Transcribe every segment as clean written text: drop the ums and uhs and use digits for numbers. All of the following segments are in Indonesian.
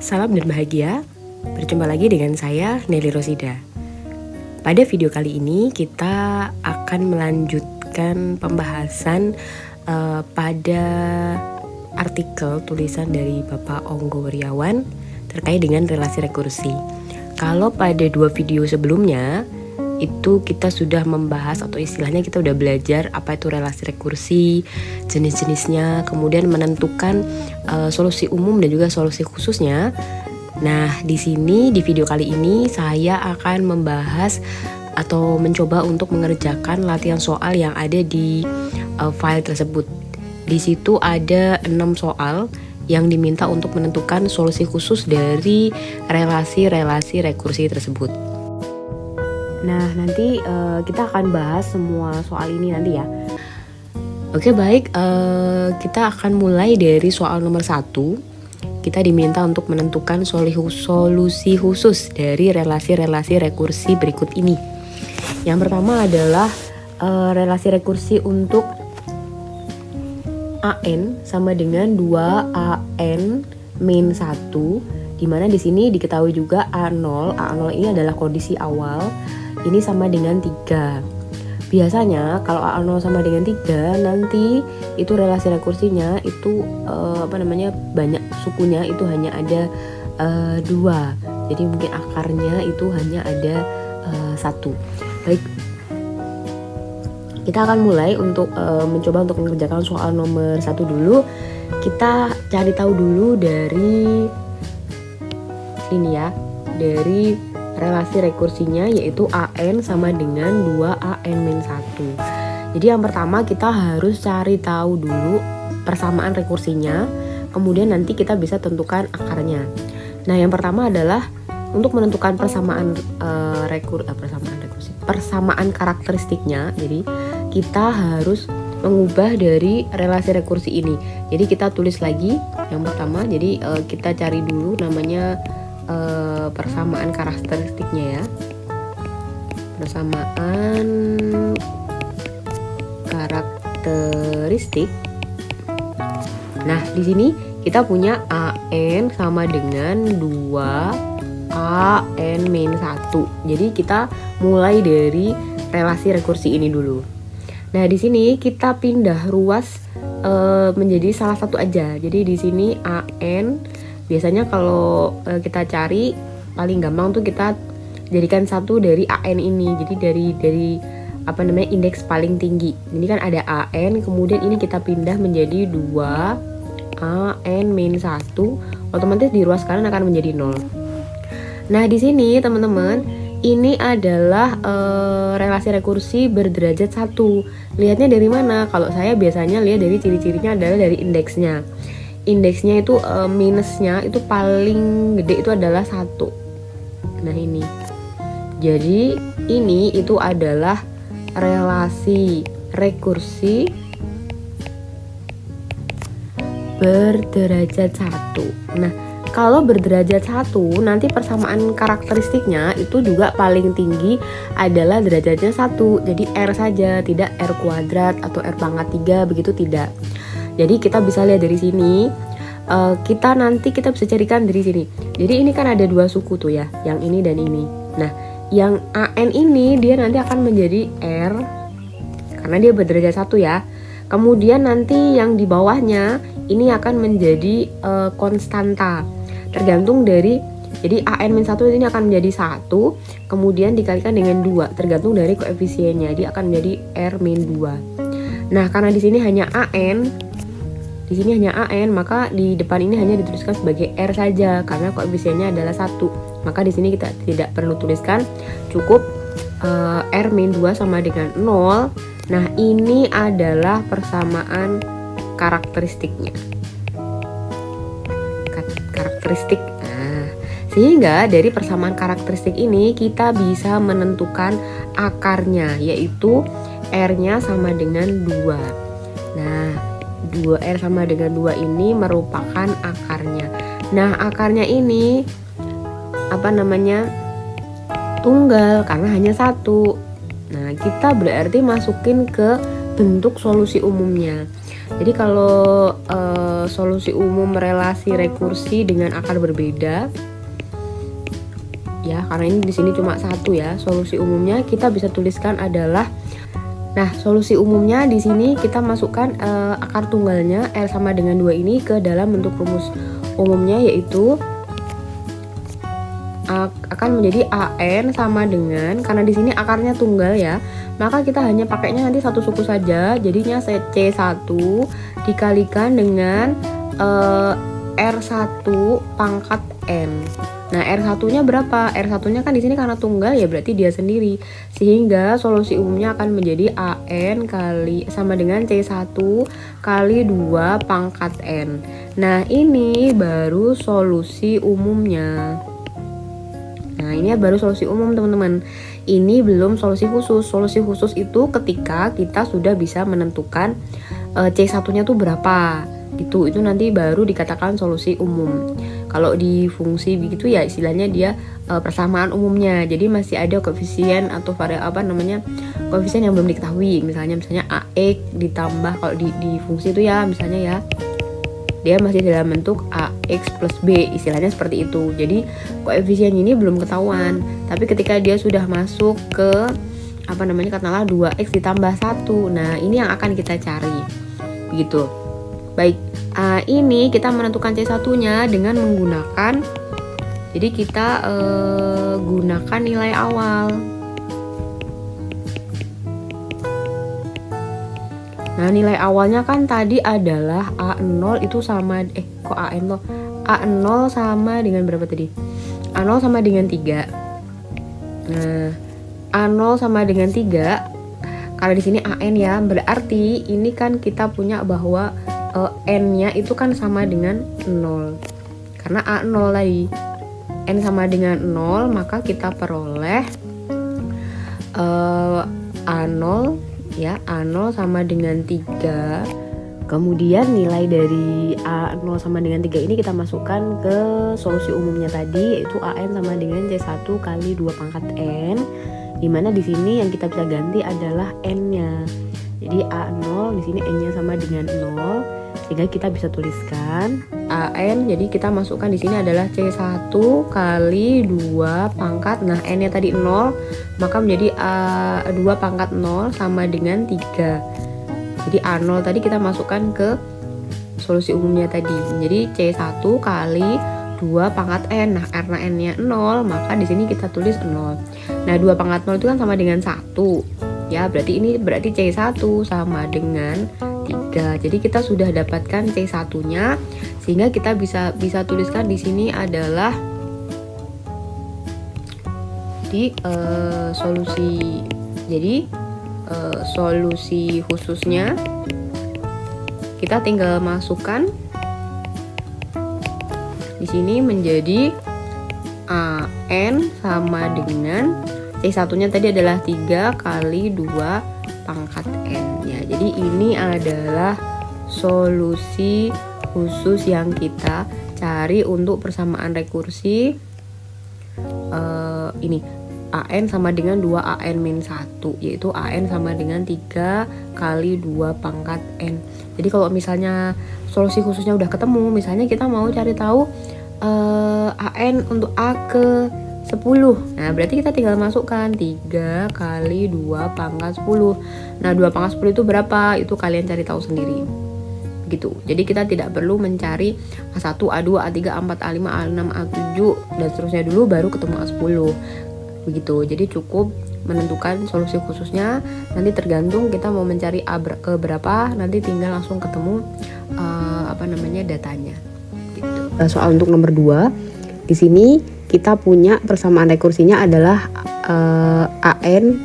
salam dan bahagia. Berjumpa lagi dengan saya, Nelly Rosida. Pada video kali ini kita akan melanjutkan pembahasan pada artikel tulisan dari Bapak Onggo Weriawan terkait dengan relasi rekursi. Kalau pada 2 video sebelumnya itu kita sudah membahas atau istilahnya kita udah belajar apa itu relasi rekursi, jenis-jenisnya, kemudian menentukan solusi umum dan juga solusi khususnya. Nah, di sini di video kali ini saya akan membahas atau mencoba untuk mengerjakan latihan soal yang ada di file tersebut. Di situ ada 6 soal yang diminta untuk menentukan solusi khusus dari relasi-relasi rekursi tersebut. Nah, nanti kita akan bahas semua soal ini nanti ya. Oke, baik, kita akan mulai dari soal nomor 1. Kita diminta untuk menentukan solusi khusus dari relasi-relasi rekursi berikut ini. Yang pertama adalah relasi rekursi untuk AN sama dengan 2AN min 1, dimana di sini diketahui juga A0 ini adalah kondisi awal, ini sama dengan 3. Biasanya kalau A0 sama dengan 3, nanti itu relasi rekursinya itu banyak sukunya itu hanya ada 2. Jadi mungkin akarnya itu hanya ada 1. Baik, kita akan mulai untuk mencoba untuk mengerjakan soal nomor 1 dulu. Kita cari tahu dulu dari ini ya, dari relasi rekursinya, yaitu AN sama dengan 2AN-1. Jadi yang pertama kita harus cari tahu dulu persamaan rekursinya, kemudian nanti kita bisa tentukan akarnya. Nah, yang pertama adalah untuk menentukan persamaan persamaan karakteristiknya. Jadi kita harus mengubah dari relasi rekursi ini. Jadi kita tulis lagi yang pertama. Jadi kita cari dulu namanya persamaan karakteristiknya ya. Persamaan karakteristik. Nah, di sini kita punya AN sama dengan 2AN-1. Jadi kita mulai dari relasi rekursi ini dulu. Nah, di sini kita pindah ruas menjadi salah satu aja. Jadi di sini AN, biasanya kalau kita cari paling gampang tuh kita jadikan satu dari AN ini. Jadi dari indeks paling tinggi. Ini kan ada AN, kemudian ini kita pindah menjadi 2AN-1, otomatis di ruas kanan akan menjadi 0. Nah, di sini teman-teman, ini adalah relasi rekursi berderajat 1. Lihatnya dari mana? Kalau saya biasanya lihat dari ciri-cirinya adalah dari indeksnya. Indeksnya itu minusnya itu paling gede itu adalah 1. Nah, ini. Jadi ini itu adalah relasi rekursi berderajat 1. Nah, kalau berderajat 1, nanti persamaan karakteristiknya itu juga paling tinggi adalah derajatnya 1. Jadi R saja, tidak R kuadrat atau R pangkat 3, begitu tidak. Jadi kita bisa lihat dari sini, kita bisa carikan dari sini. Jadi ini kan ada 2 suku tuh ya, yang ini dan ini. Nah, yang AN ini dia nanti akan menjadi R karena dia berderajat 1 ya. Kemudian nanti yang di bawahnya ini akan menjadi konstanta. Tergantung dari, jadi AN-1 ini akan menjadi 1, kemudian dikalikan dengan 2, tergantung dari koefisiennya, dia akan menjadi R-2. Nah, karena di sini hanya AN, maka di depan ini hanya dituliskan sebagai R saja karena koefisiennya adalah 1. Maka di sini kita tidak perlu tuliskan, cukup R-2 sama dengan 0. Nah, ini adalah persamaan karakteristiknya. Nah, sehingga dari persamaan karakteristik ini kita bisa menentukan akarnya, yaitu R-nya sama dengan 2. Nah, 2R sama dengan 2 ini merupakan akarnya. Nah, akarnya ini tunggal karena hanya 1. Nah, kita berarti masukin ke bentuk solusi umumnya. Jadi kalau solusi umum relasi rekursi dengan akar berbeda, ya karena ini di sini cuma satu ya, solusi umumnya kita bisa tuliskan adalah, nah solusi umumnya di sini kita masukkan akar tunggalnya R sama dengan 2 ini ke dalam bentuk rumus umumnya, yaitu akan menjadi AN sama dengan, karena di sini akarnya tunggal ya, maka kita hanya pakainya nanti satu suku saja, jadinya C1 dikalikan dengan R1 pangkat N. Nah, R1-nya berapa? R1-nya kan di sini karena tunggal ya, berarti dia sendiri. Sehingga solusi umumnya akan menjadi AN kali sama dengan C1 kali 2 pangkat N. Nah, ini baru solusi umumnya. Nah, ini baru solusi umum, teman-teman. Ini belum solusi khusus. Solusi khusus itu ketika kita sudah bisa menentukan C1-nya tuh berapa. Itu nanti baru dikatakan solusi umum. Kalau di fungsi begitu ya istilahnya dia persamaan umumnya. Jadi masih ada koefisien atau koefisien yang belum diketahui. Misalnya AX ditambah, kalau di fungsi itu ya misalnya ya, dia masih dalam bentuk AX plus B, istilahnya seperti itu. Jadi koefisien ini belum ketahuan. Tapi ketika dia sudah masuk ke katakanlah 2X ditambah 1. Nah, ini yang akan kita cari. Begitu. Baik, ini kita menentukan C1-nya dengan menggunakan, jadi kita gunakan nilai awal. Nah, nilai awalnya kan tadi adalah A0 itu sama A0 sama dengan berapa tadi? A0 sama dengan 3. Nah, A0 sama dengan 3. Karena di sini AN ya, berarti ini kan kita punya bahwa N-nya itu kan sama dengan 0. Karena A0 tadi. N sama dengan 0, maka kita peroleh A0 ya, A0 sama dengan 3. Kemudian nilai dari A0 sama dengan 3 ini kita masukkan ke solusi umumnya tadi, yaitu AN sama dengan C1 kali 2 pangkat N, dimana di sini yang kita bisa ganti adalah N-nya. Jadi A0 di sini N-nya sama dengan 0, sehingga kita bisa tuliskan AN, jadi kita masukkan di sini adalah C1 kali 2 pangkat, nah N-nya tadi 0, maka menjadi A2 pangkat 0 sama dengan 3. Jadi A0 tadi kita masukkan ke solusi umumnya tadi, jadi C1 kali 2 pangkat N. Nah, karena N-nya 0, maka di sini kita tulis 0. Nah, 2 pangkat 0 itu kan sama dengan 1. Ya, berarti C1 sama dengan 3. Jadi kita sudah dapatkan C1-nya, sehingga kita bisa tuliskan di sini adalah di solusi. Jadi solusi khususnya kita tinggal masukkan di sini menjadi AN sama dengan C1-nya tadi adalah 3 kali 2 pangkat N-nya. Jadi ini adalah solusi khusus yang kita cari untuk persamaan rekursi ini AN sama dengan 2 AN-1, yaitu AN sama dengan 3 kali 2 pangkat N. Jadi kalau misalnya solusi khususnya udah ketemu, misalnya kita mau cari tahu AN untuk A ke 10. Nah, berarti kita tinggal masukkan 3 kali 2 pangkat 10. Nah, 2 pangkat 10 itu berapa? Itu kalian cari tahu sendiri. Gitu. Jadi kita tidak perlu mencari A1, A2, A3, A4, A5, A6, A7 dan seterusnya dulu baru ketemu A10. Begitu. Jadi cukup menentukan solusi khususnya, nanti tergantung kita mau mencari A ke berapa, nanti tinggal langsung ketemu datanya. Gitu. Soal untuk nomor 2, di sini kita punya persamaan rekursinya adalah AN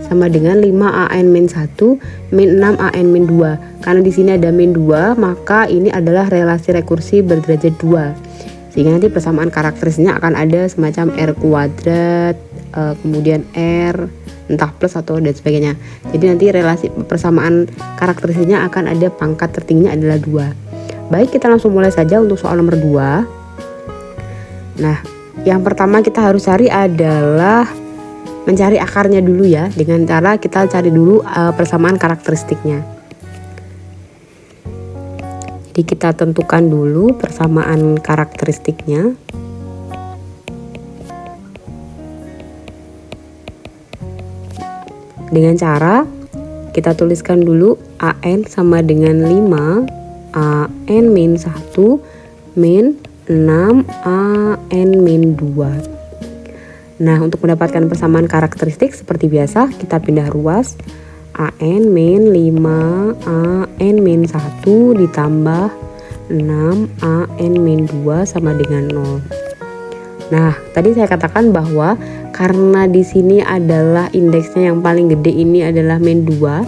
sama dengan 5 AN min 1 min 6 AN min 2. Karena di sini ada min 2, maka ini adalah relasi rekursi berderajat 2. Sehingga nanti persamaan karakteristiknya akan ada semacam R kuadrat, kemudian R, entah plus atau dan sebagainya. Jadi nanti relasi persamaan karakteristiknya akan ada pangkat tertingginya adalah 2. Baik, kita langsung mulai saja untuk soal nomor 2. Nah, yang pertama kita harus cari adalah mencari akarnya dulu ya, dengan cara kita cari dulu persamaan karakteristiknya. Jadi kita tentukan dulu persamaan karakteristiknya. Dengan cara kita tuliskan dulu AN sama dengan 5, AN min 1, min 6, AN min 2. Nah, untuk mendapatkan persamaan karakteristik seperti biasa, kita pindah ruas. AN min 5, AN min 1 ditambah 6, AN min 2 sama dengan 0. Nah, tadi saya katakan bahwa karena di sini adalah indeksnya yang paling gede ini adalah min 2,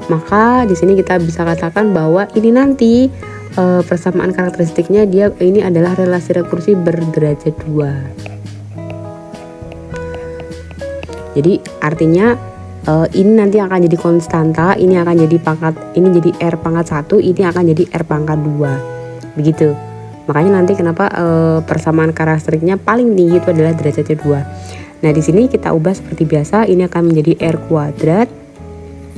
maka di sini kita bisa katakan bahwa ini nanti persamaan karakteristiknya ini adalah relasi rekursi berderajat 2. Jadi artinya ini nanti akan jadi konstanta, ini akan jadi ini jadi R pangkat 1, ini akan jadi R pangkat 2. Begitu. Makanya nanti kenapa persamaan karakteristiknya paling tinggi itu adalah derajatnya 2. Nah, di sini kita ubah seperti biasa, ini akan menjadi R kuadrat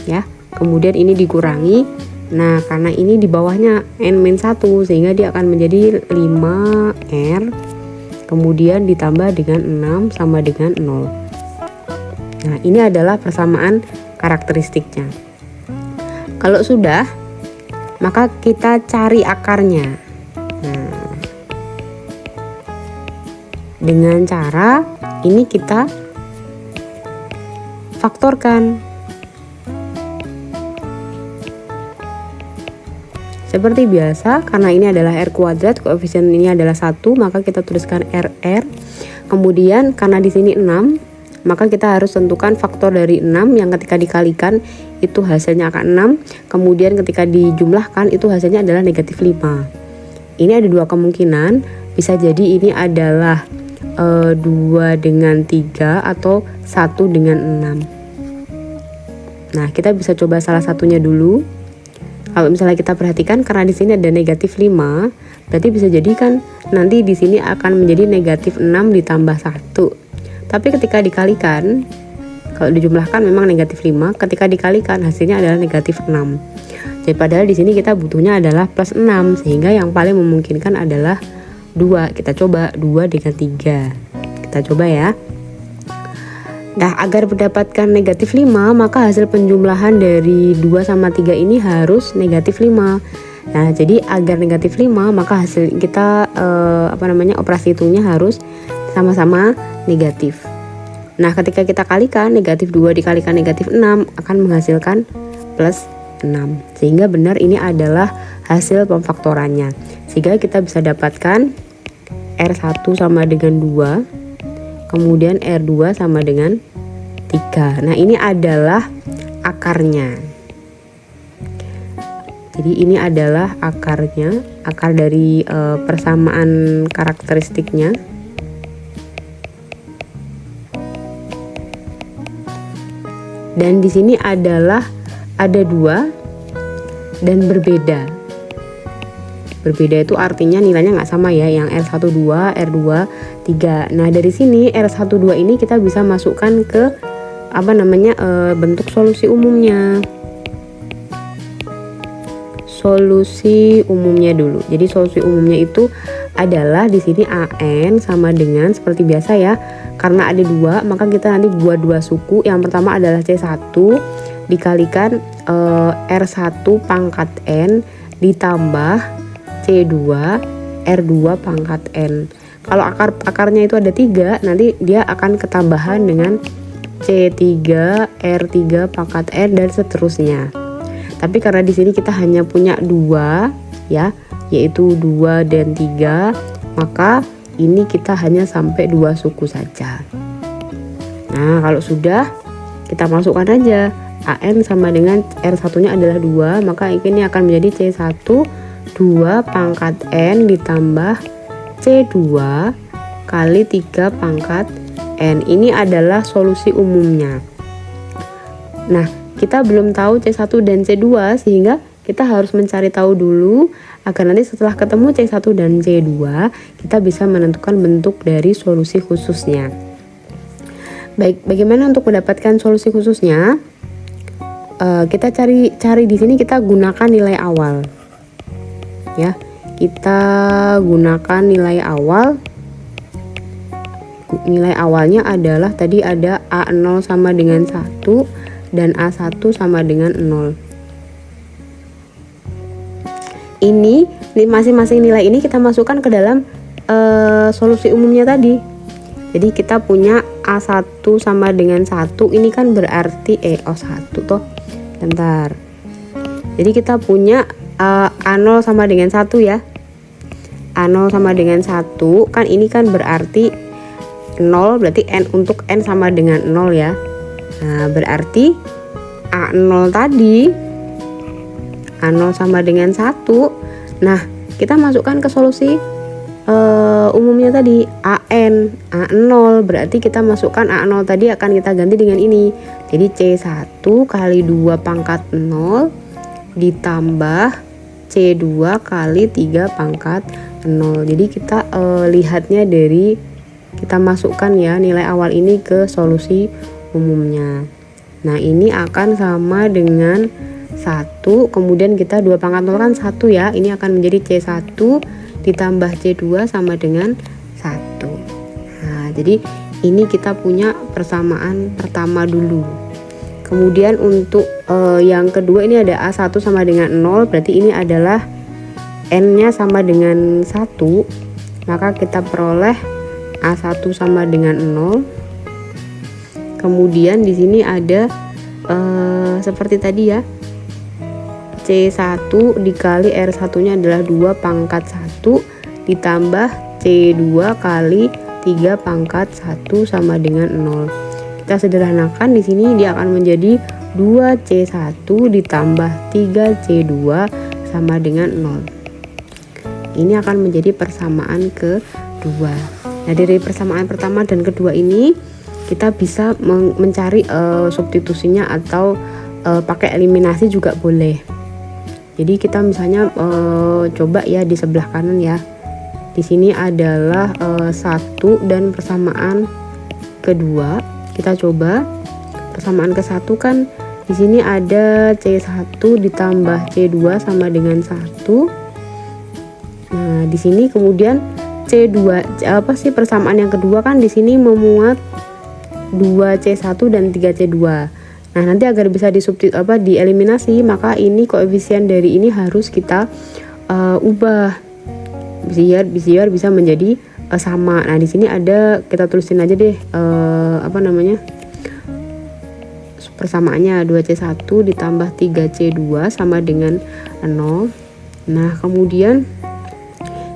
ya. Kemudian ini dikurangi. Nah, karena ini di bawahnya N-1 sehingga dia akan menjadi 5R. Kemudian ditambah dengan 6 sama dengan 0. Nah, ini adalah persamaan karakteristiknya. Kalau sudah, maka kita cari akarnya. Nah, dengan cara ini kita faktorkan. Seperti biasa, karena ini adalah R kuadrat, koefisien ini adalah 1, maka kita tuliskan RR. Kemudian karena di sini 6, maka kita harus tentukan faktor dari 6 yang ketika dikalikan itu hasilnya akan 6. Kemudian ketika dijumlahkan itu hasilnya adalah negatif 5. Ini ada dua kemungkinan, bisa jadi ini adalah 2 dengan 3 atau 1 dengan 6. Nah, kita bisa coba salah satunya dulu. Kalau misalnya kita perhatikan karena di sini ada negatif 5, berarti bisa jadi kan nanti di sini akan menjadi negatif 6 ditambah 1. Tapi ketika dikalikan, kalau dijumlahkan memang negatif 5, ketika dikalikan hasilnya adalah negatif 6. Jadi padahal di sini kita butuhnya adalah plus 6, sehingga yang paling memungkinkan adalah 2. Kita coba 2 dengan 3. Kita coba ya. Nah, agar mendapatkan negatif 5, maka hasil penjumlahan dari 2 sama 3 ini harus negatif 5. Nah, jadi agar negatif 5, maka hasil kita operasi hitungnya harus sama-sama negatif. Nah, ketika kita kalikan, negatif 2 dikalikan negatif 6 akan menghasilkan plus 6. Sehingga benar ini adalah hasil pemfaktorannya. Sehingga kita bisa dapatkan R1 sama dengan 2. Kemudian R2 sama dengan 3. Nah, ini adalah akarnya. Jadi ini adalah akarnya, akar dari persamaan karakteristiknya. Dan di sini adalah ada 2 dan berbeda. Berbeda itu artinya nilainya nggak sama ya, yang R12, R2, 3. Nah, dari sini R12 ini kita bisa masukkan ke bentuk solusi umumnya. Solusi umumnya dulu. Jadi solusi umumnya itu adalah di sini AN sama dengan seperti biasa ya. Karena ada 2, maka kita nanti buat 2 suku. Yang pertama adalah C1 dikalikan R1 pangkat N ditambah C2 R2 pangkat N. Kalau akarnya itu ada 3, nanti dia akan ketambahan dengan C3 R3 pangkat N dan seterusnya. Tapi karena di sini kita hanya punya 2 ya, yaitu 2 dan 3, maka ini kita hanya sampai 2 suku saja. Nah, kalau sudah kita masukkan aja AN sama dengan R1-nya adalah 2, maka ini akan menjadi C1 2 pangkat N ditambah C2 kali 3 pangkat N. Ini adalah solusi umumnya. Nah, kita belum tahu C1 dan C2 sehingga kita harus mencari tahu dulu agar nanti setelah ketemu C1 dan C2 kita bisa menentukan bentuk dari solusi khususnya. Baik, bagaimana untuk mendapatkan solusi khususnya? Kita cari di sini, kita gunakan nilai awal. ya. Kita gunakan nilai awal. Nilai awalnya adalah tadi ada A0 sama dengan 1 dan A1 sama dengan 0. Ini masing-masing nilai ini kita masukkan ke dalam solusi umumnya tadi. Jadi kita punya A1 sama dengan 1, ini kan berarti A1 toh. Bentar. Jadi kita punya A0 sama dengan 1 ya. A0 sama dengan 1 kan ini kan berarti 0, berarti N untuk N sama dengan 0 ya. Nah, berarti A0 tadi A0 sama dengan 1. Nah, kita masukkan ke solusi umumnya tadi AN A0, berarti kita masukkan A0 tadi akan kita ganti dengan ini. Jadi C1 kali 2 pangkat 0 ditambah C2 kali 3 pangkat 0. Jadi kita lihatnya dari kita masukkan ya nilai awal ini ke solusi umumnya. Nah, ini akan sama dengan 1, kemudian kita 2 pangkat 0 kan 1 ya. Ini akan menjadi C1 ditambah C2 sama dengan 1. Nah, jadi ini kita punya persamaan pertama dulu. Kemudian untuk yang kedua ini ada A1 sama dengan 0, berarti ini adalah N-nya sama dengan 1. Maka kita peroleh A1 sama dengan 0. Kemudian di sini ada seperti tadi ya. C1 dikali R1-nya adalah 2 pangkat 1 ditambah C2 kali 3 pangkat 1 sama dengan 0. Kita sederhanakan, di sini dia akan menjadi 2C1 ditambah 3C2 sama dengan 0. Ini akan menjadi persamaan kedua. Nah, dari persamaan pertama dan kedua ini kita bisa mencari substitusinya atau pakai eliminasi juga boleh. Jadi kita misalnya coba ya di sebelah kanan ya. Di sini adalah 1 dan persamaan kedua. Kita coba persamaan ke-1 kan di sini ada C1 ditambah C2 sama dengan 1. Nah, di sini kemudian C2 persamaan yang kedua kan di sini memuat 2C1 dan 3C2. Nah, nanti agar bisa dieliminasi, maka ini koefisien dari ini harus kita ubah biar bisa menjadi sama. Nah, di sini ada, kita tulisin aja deh persamaannya 2C1 ditambah 3C2 sama dengan 0. Nah, kemudian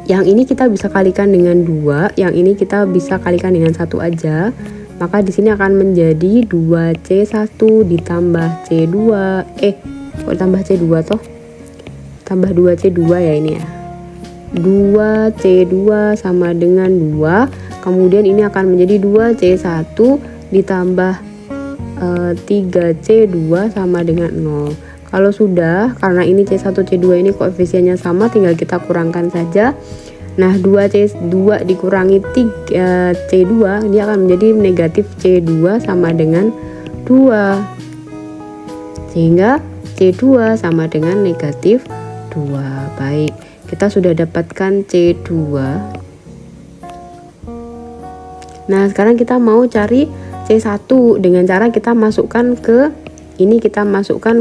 yang ini kita bisa kalikan dengan 2, yang ini kita bisa kalikan dengan 1 aja. Maka di sini akan menjadi 2C1 ditambah C2. Kok ditambah C2 toh? Tambah 2C2 ya ini ya. 2C2 sama dengan 2. Kemudian ini akan menjadi 2C1 ditambah 3C2 sama dengan 0. Kalau sudah, karena ini C1 C2 ini koefisiennya sama, tinggal kita kurangkan saja. Nah, 2C2 dikurangi 3C2, dia akan menjadi negatif C2 sama dengan 2. Sehingga C2 sama dengan negatif 2. Baik, kita sudah dapatkan C2. Nah, sekarang kita mau cari C1 dengan cara kita masukkan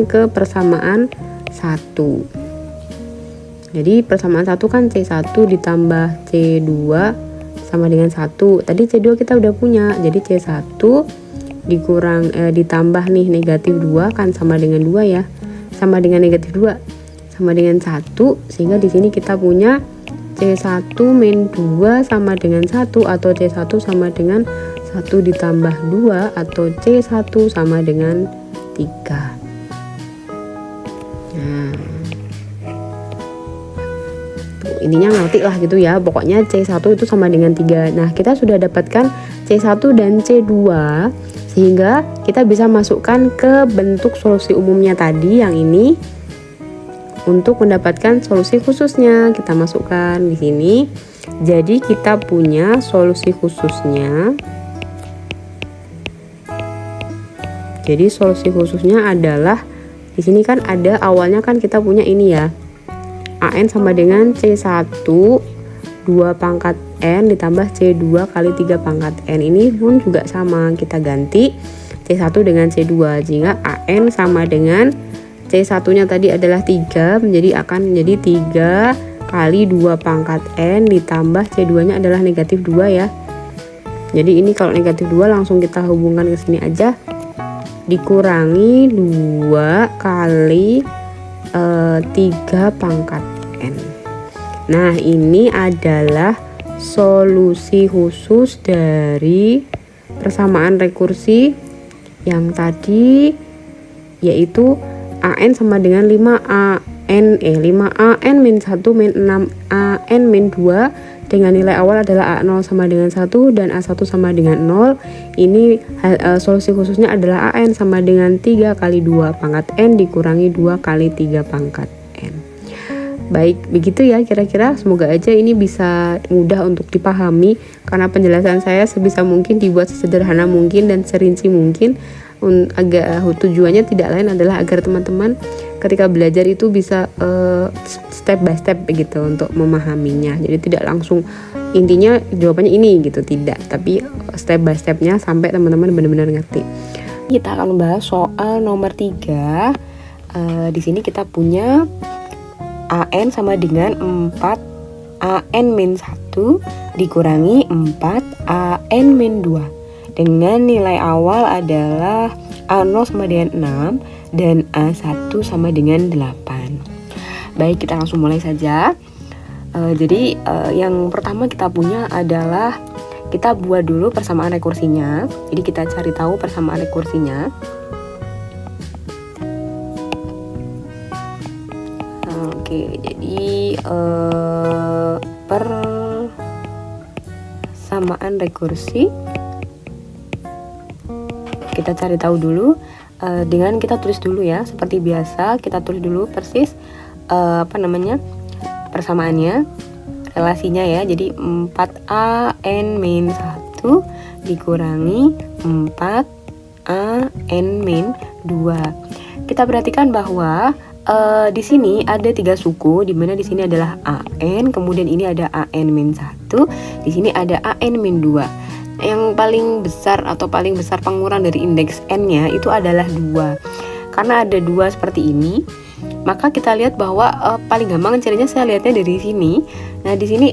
ke persamaan 1. Jadi persamaan 1 kan C1 ditambah C2 sama dengan 1. Tadi C2 kita udah punya. Jadi C1 ditambah nih negatif 2 kan sama dengan 2 ya. Sama dengan negatif 2. Sama dengan 1, sehingga di sini kita punya C1 min 2 sama dengan 1, atau C1 sama dengan 1 ditambah 2, atau C1 sama dengan 3. Nah, intinya ngerti lah gitu ya, pokoknya C1 itu sama dengan 3. Nah, kita sudah dapatkan C1 dan C2, sehingga kita bisa masukkan ke bentuk solusi umumnya tadi yang ini. Untuk mendapatkan solusi khususnya, kita masukkan di sini. Jadi kita punya solusi khususnya. Jadi solusi khususnya adalah di sini kan ada awalnya kan kita punya ini ya. AN sama dengan C1 2 pangkat N ditambah C2 kali 3 pangkat N. Ini pun juga sama, kita ganti C1 dengan C2 sehingga AN sama dengan C1 nya tadi adalah 3 akan menjadi 3 kali 2 pangkat N ditambah C2 nya adalah negatif 2 ya. Jadi ini kalau negatif 2 langsung kita hubungkan ke sini aja, dikurangi 2 kali 3 pangkat N. Nah, ini adalah solusi khusus dari persamaan rekursi yang tadi, yaitu AN sama dengan 5AN min 1 min 6AN min 2 dengan nilai awal adalah A0 sama dengan 1 dan A1 sama dengan 0. Ini solusi khususnya adalah AN sama dengan 3 kali 2 pangkat N dikurangi 2 kali 3 pangkat N. Baik, begitu ya kira-kira. Semoga aja ini bisa mudah untuk dipahami, karena penjelasan saya sebisa mungkin dibuat sesederhana mungkin dan serinci mungkin. Tujuannya tidak lain adalah agar teman-teman ketika belajar itu bisa step by step begitu untuk memahaminya. Jadi tidak langsung intinya jawabannya ini gitu, tidak, tapi step by stepnya sampai teman-teman benar-benar ngerti. Kita akan membahas soal nomor 3. Di sini kita punya AN sama dengan 4 AN min 1 dikurangi 4 AN min 2 dengan nilai awal adalah A0 sama dengan 6 dan A1 sama dengan 8. Baik, kita langsung mulai saja. Jadi yang pertama kita punya adalah, kita buat dulu persamaan rekursinya. Jadi kita cari tahu persamaan rekursinya. Oke, jadi persamaan rekursi kita cari tahu dulu dengan kita tulis dulu ya, seperti biasa kita tulis dulu persis persamaannya, relasinya ya. Jadi 4AN min 1 dikurangi 4AN min 2. Kita perhatikan bahwa di sini ada 3 suku, di mana di sini adalah AN, kemudian ini ada AN min 1, di sini ada AN min 2. Yang paling besar atau paling besar pengurang dari indeks N-nya itu adalah 2. Karena ada 2 seperti ini, maka kita lihat bahwa paling gampang carinya saya lihatnya dari sini. Nah, di sini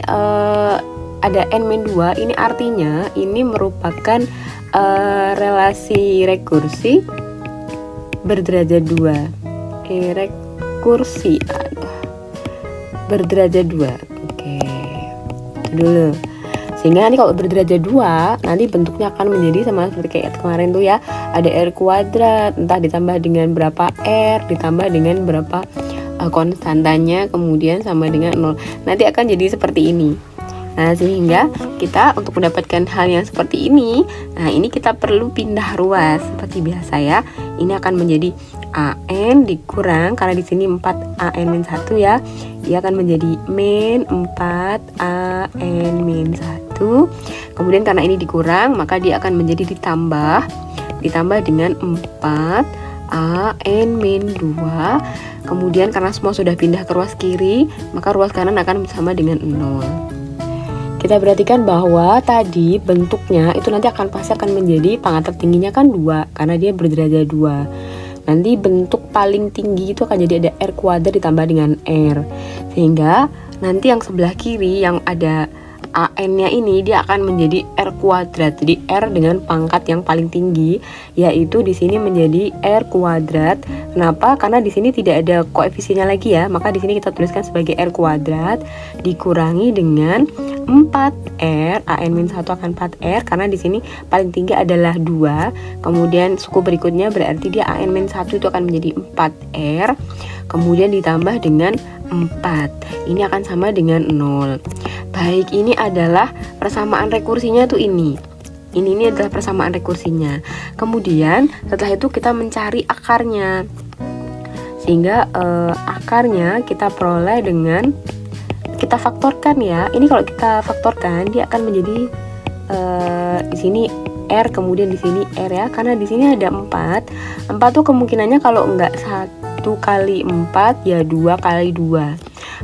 ada N-2, ini artinya ini merupakan relasi rekursi berderajat 2. Rekursi berderajat 2. Oke. Dulu. Sehingga nanti kalau berderajat 2, nanti bentuknya akan menjadi sama seperti kayak kemarin tuh ya. Ada R kuadrat, entah ditambah dengan berapa R, ditambah dengan berapa konstantanya, kemudian sama dengan 0. Nanti akan jadi seperti ini. Nah, sehingga kita untuk mendapatkan hal yang seperti ini, nah ini kita perlu pindah ruas seperti biasa ya. Ini akan menjadi AN dikurang, karena di sini 4 AN min 1 ya. Dia akan menjadi min 4 AN min 1. Kemudian karena ini dikurang, maka dia akan menjadi ditambah dengan 4 AN min 2. Kemudian karena semua sudah pindah ke ruas kiri, maka ruas kanan akan sama dengan 0. Kita perhatikan bahwa tadi bentuknya itu nanti pasti akan menjadi pangkat tertingginya kan 2, karena dia berderajat 2. Nanti bentuk paling tinggi itu akan jadi ada R kuadrat ditambah dengan R. Sehingga nanti yang sebelah kiri yang ada AN-nya ini dia akan menjadi R kuadrat. Jadi R dengan pangkat yang paling tinggi, yaitu di sini menjadi R kuadrat. Kenapa? Karena di sini tidak ada koefisiennya lagi ya. Maka di sini kita tuliskan sebagai R kuadrat dikurangi dengan 4R, AN-1 akan 4R karena di sini paling tinggi adalah 2. Kemudian suku berikutnya berarti dia AN-1 itu akan menjadi 4R. Kemudian ditambah dengan 4. Ini akan sama dengan 0. Baik, ini adalah persamaan rekursinya tuh ini. Ini adalah persamaan rekursinya. Kemudian setelah itu kita mencari akarnya. Sehingga akarnya kita peroleh dengan kita faktorkan ya. Ini kalau kita faktorkan dia akan menjadi di sini R, kemudian di sini R ya. Karena di sini ada 4. 4 tuh kemungkinannya kalau enggak 1 kali 4 ya 2 kali 2.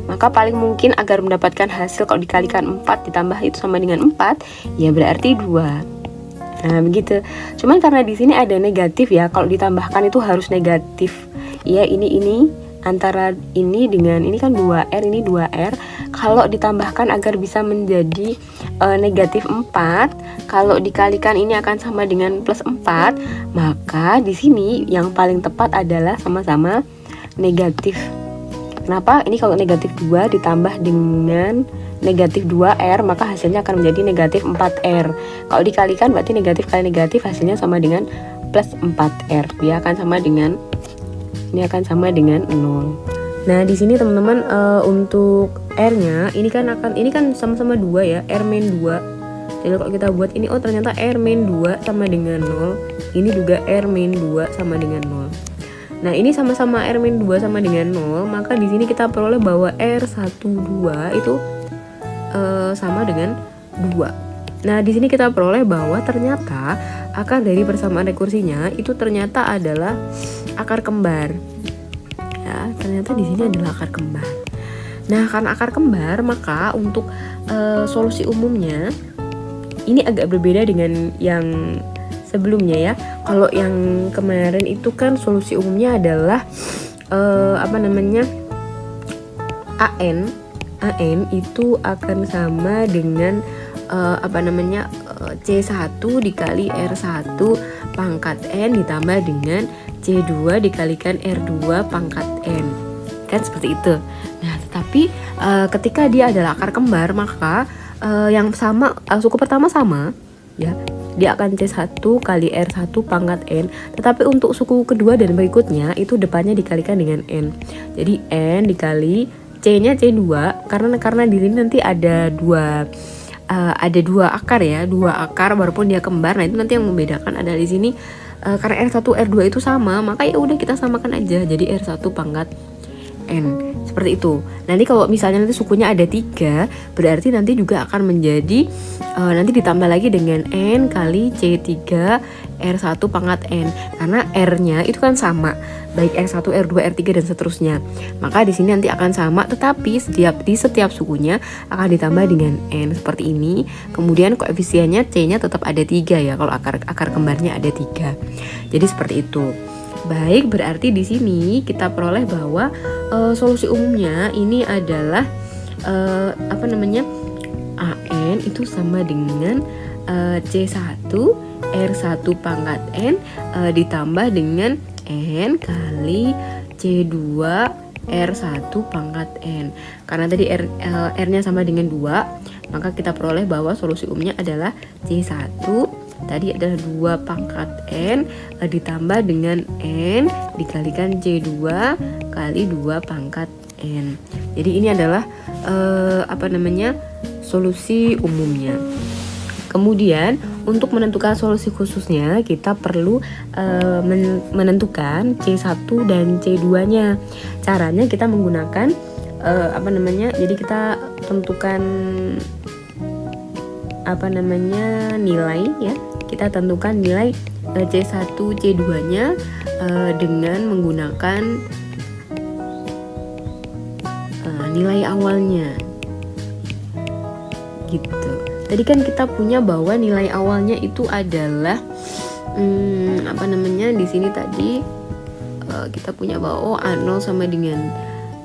Maka paling mungkin agar mendapatkan hasil kalau dikalikan 4 ditambah itu sama dengan 4, ya berarti 2. Nah, begitu. Cuman karena di sini ada negatif ya, kalau ditambahkan itu harus negatif. Ya, ini antara ini dengan ini kan 2R, ini 2R. Kalau ditambahkan agar bisa menjadi negatif 4, kalau dikalikan ini akan sama dengan plus 4, maka di sini yang paling tepat adalah sama-sama negatif. Kenapa? Ini kalau negatif 2 ditambah dengan negatif 2R, maka hasilnya akan menjadi negatif 4R. Kalau dikalikan berarti negatif kali negatif hasilnya sama dengan plus 4R. Dia akan sama dengan, ini akan sama dengan 0. Nah, di sini teman-teman untuk R-nya ini kan sama-sama 2 ya, R min 2. Jadi kalau kita buat ini, oh ternyata R min 2 sama dengan 0. Ini juga R min 2 sama dengan 0. Nah, ini sama-sama R min 2 sama dengan 0, maka di sini kita peroleh bahwa R12 itu sama dengan 2. Nah, di sini kita peroleh bahwa ternyata akar dari persamaan rekursinya itu ternyata adalah akar kembar. Ya, ternyata di sini adalah akar kembar. Nah, karena akar kembar, maka untuk solusi umumnya ini agak berbeda dengan yang sebelumnya ya. Kalau yang kemarin itu kan solusi umumnya adalah AN itu akan sama dengan C1 dikali R1 pangkat N ditambah dengan C2 dikalikan R2 pangkat N. Kan seperti itu. Nah, tetapi ketika dia adalah akar kembar, maka yang sama, suku pertama sama ya, dia akan C1 kali R1 pangkat N. Tetapi untuk suku kedua dan berikutnya itu depannya dikalikan dengan N. Jadi N dikali C-nya C2, karena di sini nanti ada dua akar ya, 2 akar walaupun dia kembar. Nah, itu nanti yang membedakan adalah di sini karena R1 R2 itu sama, maka ya udah kita samakan aja jadi R1 pangkat N. Seperti itu. Nanti kalau misalnya nanti sukunya ada 3, berarti nanti juga akan menjadi nanti ditambah lagi dengan N kali C3 R1 pangkat N. Karena R-nya itu kan sama, baik R1, R2, R3 dan seterusnya. Maka di sini nanti akan sama, tetapi di setiap sukunya akan ditambah dengan N seperti ini. Kemudian koefisiennya C-nya tetap ada 3 ya, kalau akar kembarnya ada 3. Jadi seperti itu. Baik, berarti di sini kita peroleh bahwa solusi umumnya ini adalah AN itu sama dengan C1 R1 pangkat N ditambah dengan N kali C2 R1 pangkat N. Karena tadi R-nya sama dengan 2, maka kita peroleh bahwa solusi umumnya adalah C1 tadi adalah 2 pangkat N ditambah dengan N dikalikan C2 kali 2 pangkat N. Jadi ini adalah solusi umumnya. Kemudian untuk menentukan solusi khususnya kita perlu menentukan C1 dan C2-nya. Caranya kita menggunakan jadi kita tentukan nilai ya. Kita tentukan nilai C1 C2-nya dengan menggunakan nilai awalnya. Gitu. Tadi kan kita punya bahwa nilai awalnya itu adalah di sini tadi kita punya bahwa A0 sama dengan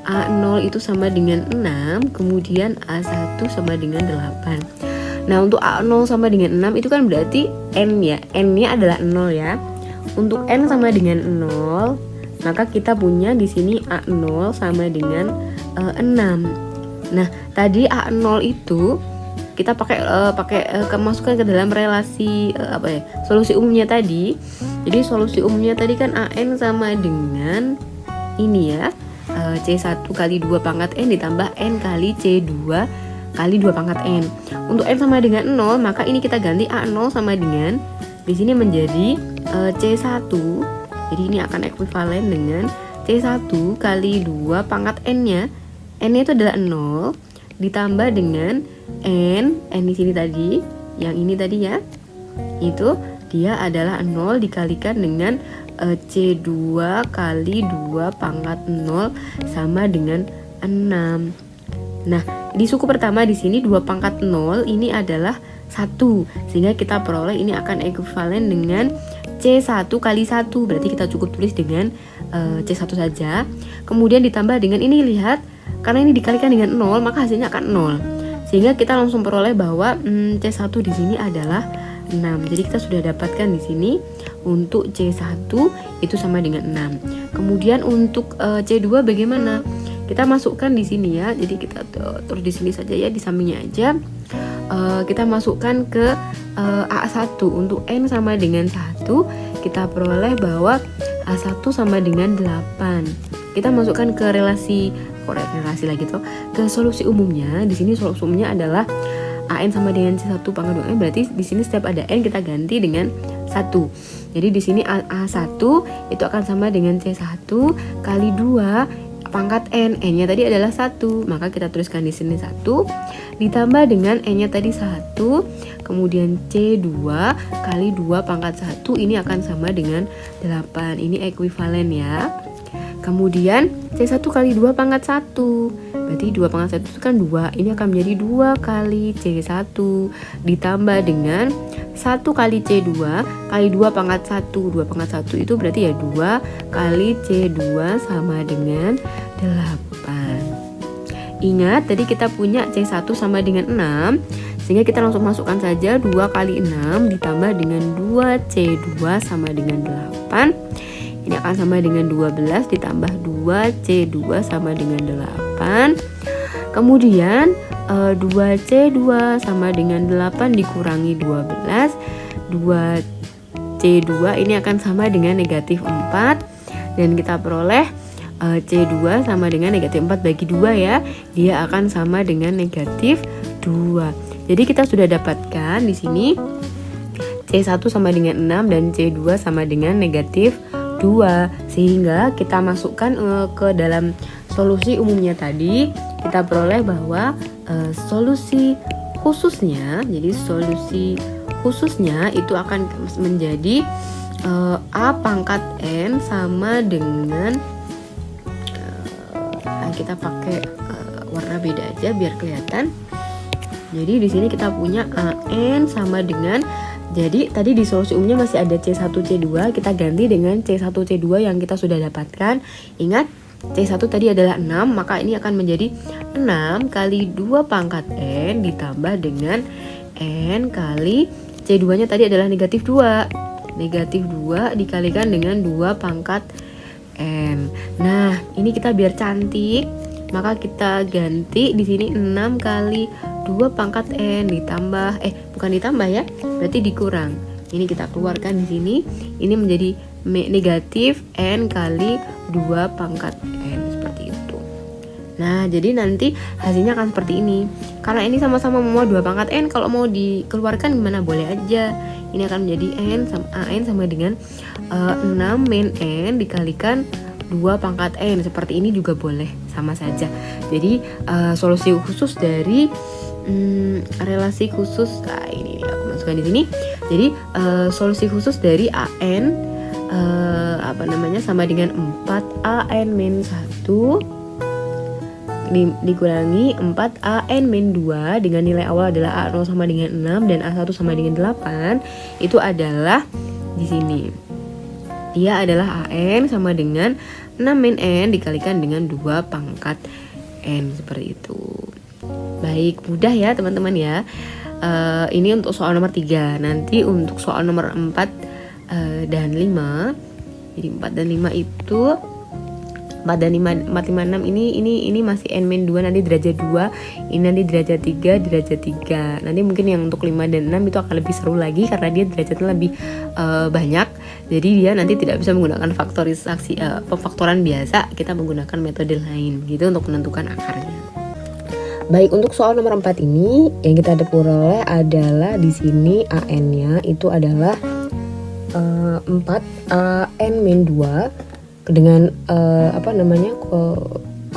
A0 itu sama dengan 6, kemudian A1 sama dengan 8. Nah, untuk A0 sama dengan 6 itu kan berarti N ya, N-nya adalah 0 ya. Untuk N sama dengan 0, maka kita punya di sini A0 sama dengan 6. Nah, tadi A0 itu kita masukkan ke dalam relasi solusi umumnya tadi. Jadi solusi umumnya tadi kan AN sama dengan ini ya, C1 kali 2 pangkat N ditambah N kali C2 kali 2 pangkat N. Untuk N sama dengan 0, maka ini kita ganti A0 sama dengan di sini menjadi C1. Jadi ini akan ekuivalen dengan C1 kali 2 pangkat N-nya. N-nya itu adalah 0 ditambah dengan N di sini tadi, yang ini tadi ya. Itu dia adalah 0 dikalikan dengan C2 kali 2 pangkat 0 sama dengan 6. Nah, di suku pertama di sini 2 pangkat 0 ini adalah 1, sehingga kita peroleh ini akan ekuivalen dengan C1 kali 1. Berarti kita cukup tulis dengan C1 saja. Kemudian ditambah dengan ini, lihat, karena ini dikalikan dengan 0 maka hasilnya akan 0. Sehingga kita langsung peroleh bahwa C1 di sini adalah 6. Jadi kita sudah dapatkan di sini untuk C1 itu sama dengan 6. Kemudian untuk C2 bagaimana? Kita masukkan di sini ya. Jadi kita terus di sini saja ya, di sampingnya aja. Kita masukkan ke A1 untuk N sama dengan 1. Kita peroleh bahwa A1 sama dengan 8. Kita masukkan ke relasi lagi tuh, ke solusi umumnya. Di sini solusi umumnya adalah AN sama dengan C1 pangkat 2N. Berarti di sini setiap ada N kita ganti dengan 1. Jadi di sini A1 itu akan sama dengan C1 kali 2 pangkat N. N-nya tadi adalah 1, maka kita tuliskan di sini 1 ditambah dengan N-nya tadi 1, kemudian C2 kali 2 pangkat 1 ini akan sama dengan 8. Ini ekuivalen ya. Kemudian C1 kali 2 pangkat 1, berarti 2 pangkat 1 itu kan 2, ini akan menjadi 2 kali C1 ditambah dengan 1 kali C2 kali 2 pangkat 1. 2 pangkat 1 itu berarti ya 2 kali C2 sama dengan 8. Ingat tadi kita punya C1 sama dengan 6, sehingga kita langsung masukkan saja 2 kali 6 ditambah dengan 2C2 sama dengan 8. Ini akan sama dengan 12 ditambah 2C2 sama dengan 8. Kemudian 2C2 sama dengan 8 dikurangi 12. 2C2 ini akan sama dengan negatif 4. Dan kita peroleh C2 sama dengan negatif 4 bagi 2 ya. Dia akan sama dengan negatif 2. Jadi kita sudah dapatkan di sini C1 sama dengan 6 dan C2 sama dengan negatif 2, sehingga kita masukkan ke dalam solusi umumnya tadi. Kita peroleh bahwa solusi khususnya, jadi solusi khususnya itu akan menjadi A pangkat N sama dengan kita pakai warna beda aja biar kelihatan. Jadi di sini kita punya AN sama dengan, jadi tadi di solusi umumnya masih ada C1 C2, kita ganti dengan C1 C2 yang kita sudah dapatkan. Ingat C1 tadi adalah 6, maka ini akan menjadi 6 kali 2 pangkat N ditambah dengan N kali C2 nya tadi adalah negatif 2. Negatif 2 dikalikan dengan 2 pangkat N. Nah ini kita biar cantik, maka kita ganti di sini 6 kali 2 pangkat N ditambah bukan ditambah ya, berarti dikurang. Ini kita keluarkan di sini. Ini menjadi negatif N kali 2 pangkat N seperti itu. Nah, jadi nanti hasilnya akan seperti ini. Karena ini sama-sama mau 2 pangkat N, kalau mau dikeluarkan gimana boleh aja. Ini akan menjadi N sama AN sama dengan 6 min N dikalikan 2 pangkat N. Seperti ini juga boleh, sama saja. Jadi solusi khusus dari relasi khusus, nah ini aku masukkan di sini. Jadi solusi khusus dari AN sama dengan 4AN min 1 dikurangi 4AN min 2 dengan nilai awal adalah A0 sama dengan 6 dan A1 sama dengan 8. Itu adalah di sini. Dia adalah AN sama dengan 6 min N dikalikan dengan 2 pangkat N, seperti itu. Baik, mudah ya teman-teman ya. Ini untuk soal nomor 3. Nanti untuk soal nomor 4 dan 5. Jadi 4 dan 5 itu 4 dan 5, 4, 5, 6 ini masih N-2, nanti derajat 2. Ini nanti derajat 3, derajat 3. Nanti mungkin yang untuk 5 dan 6 itu akan lebih seru lagi karena dia derajatnya lebih banyak. Jadi dia nanti tidak bisa menggunakan faktorisasi pemfaktoran biasa. Kita menggunakan metode lain gitu untuk menentukan akarnya. Baik, untuk soal nomor 4 ini yang kita peroleh adalah di sini AN-nya itu adalah 4 AN-2 dengan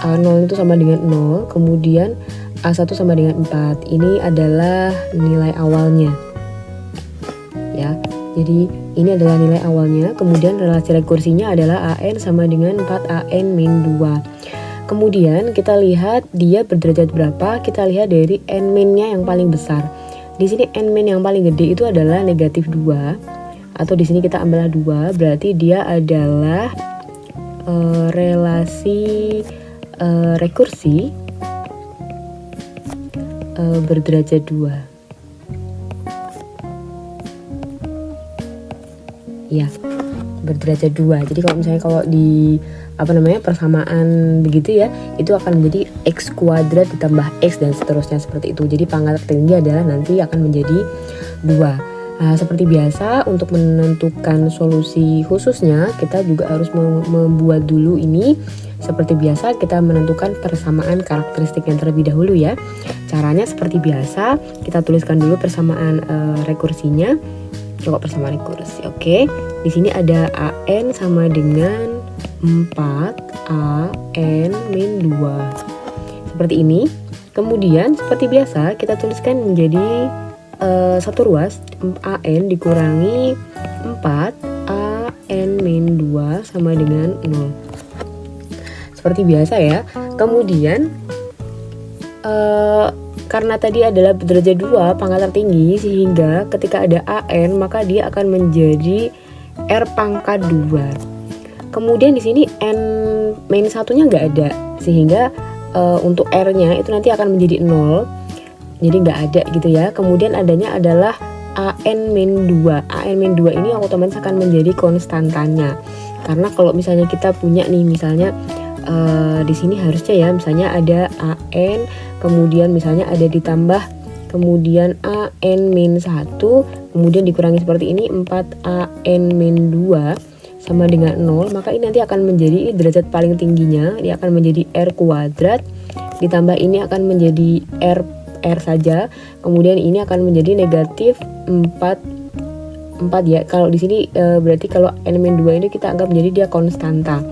A0 itu sama dengan 0, kemudian A1 sama dengan 4. Ini adalah nilai awalnya. Ya. Jadi ini adalah nilai awalnya, kemudian relasi rekursinya adalah AN sama dengan 4AN min 2. Kemudian kita lihat dia berderajat berapa, kita lihat dari n-nya yang paling besar. Di sini n- yang paling gede itu adalah negatif 2, atau di sini kita ambillah 2, berarti dia adalah relasi rekursi berderajat 2. Ya, berderajat 2. Jadi kalau misalnya di persamaan begitu ya, itu akan menjadi x kuadrat ditambah x dan seterusnya seperti itu. Jadi pangkat tertinggi adalah nanti akan menjadi 2. Nah, seperti biasa untuk menentukan solusi khususnya kita juga harus membuat dulu ini. Seperti biasa kita menentukan persamaan karakteristik yang terlebih dahulu ya. Caranya seperti biasa, kita tuliskan dulu persamaan rekursinya. Coba persamaan rekursi. Oke. Di sini ada AN sama dengan 4AN min 2. Seperti ini. Kemudian seperti biasa kita tuliskan menjadi satu ruas AN dikurangi 4AN min 2 sama dengan 0. Seperti biasa ya. Kemudian karena tadi adalah derajat 2 pangkat tertinggi, sehingga ketika ada AN maka dia akan menjadi R pangkat 2. Kemudian di sini N-1-nya nggak ada, sehingga untuk R-nya itu nanti akan menjadi 0. Jadi nggak ada gitu ya. Kemudian adanya adalah AN-2. AN-2 ini otomatis akan menjadi konstantanya. Karena kalau misalnya kita punya nih misalnya di sini harusnya ya misalnya ada AN, kemudian misalnya ada ditambah kemudian AN-1, kemudian dikurangi seperti ini 4AN-2 sama dengan 0, maka ini nanti akan menjadi derajat paling tingginya, dia akan menjadi R kuadrat, ditambah ini akan menjadi R saja, kemudian ini akan menjadi negatif 4 ya. Kalau di sini berarti kalau N-2 ini kita anggap menjadi dia konstanta.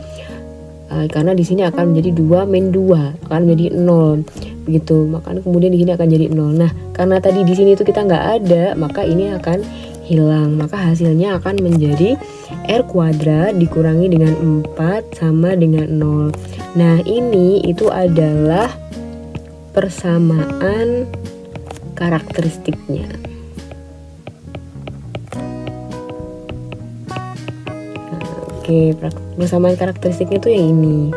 Karena di sini akan menjadi 2 min 2 akan menjadi 0 begitu, makanya kemudian di sini akan jadi 0. Nah, karena tadi di sini itu kita nggak ada, maka ini akan hilang, maka hasilnya akan menjadi R kuadrat dikurangi dengan 4 sama dengan 0. Nah, ini itu adalah persamaan karakteristiknya. Oke, persamaan karakteristiknya tuh yang ini.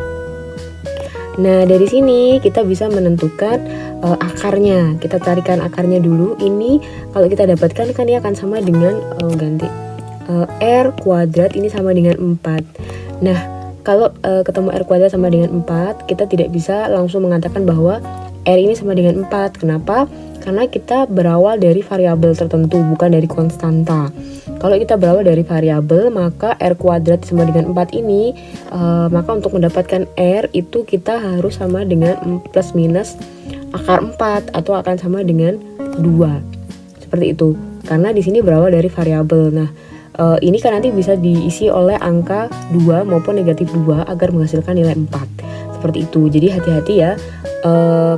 Nah, dari sini kita bisa menentukan akarnya. Kita carikan akarnya dulu. Ini kalau kita dapatkan kan dia akan sama dengan R kuadrat ini sama dengan 4. Nah, kalau ketemu R kuadrat sama dengan 4, kita tidak bisa langsung mengatakan bahwa R ini sama dengan 4. Kenapa? Karena kita berawal dari variabel tertentu, bukan dari konstanta. Kalau kita berawal dari variabel, maka R kuadrat sama dengan 4 ini, maka untuk mendapatkan R itu kita harus sama dengan plus minus akar 4 atau akan sama dengan 2. Seperti itu. Karena di sini berawal dari variabel. Nah, ini kan nanti bisa diisi oleh angka 2 maupun negatif 2 agar menghasilkan nilai 4. Seperti itu. Jadi hati-hati ya.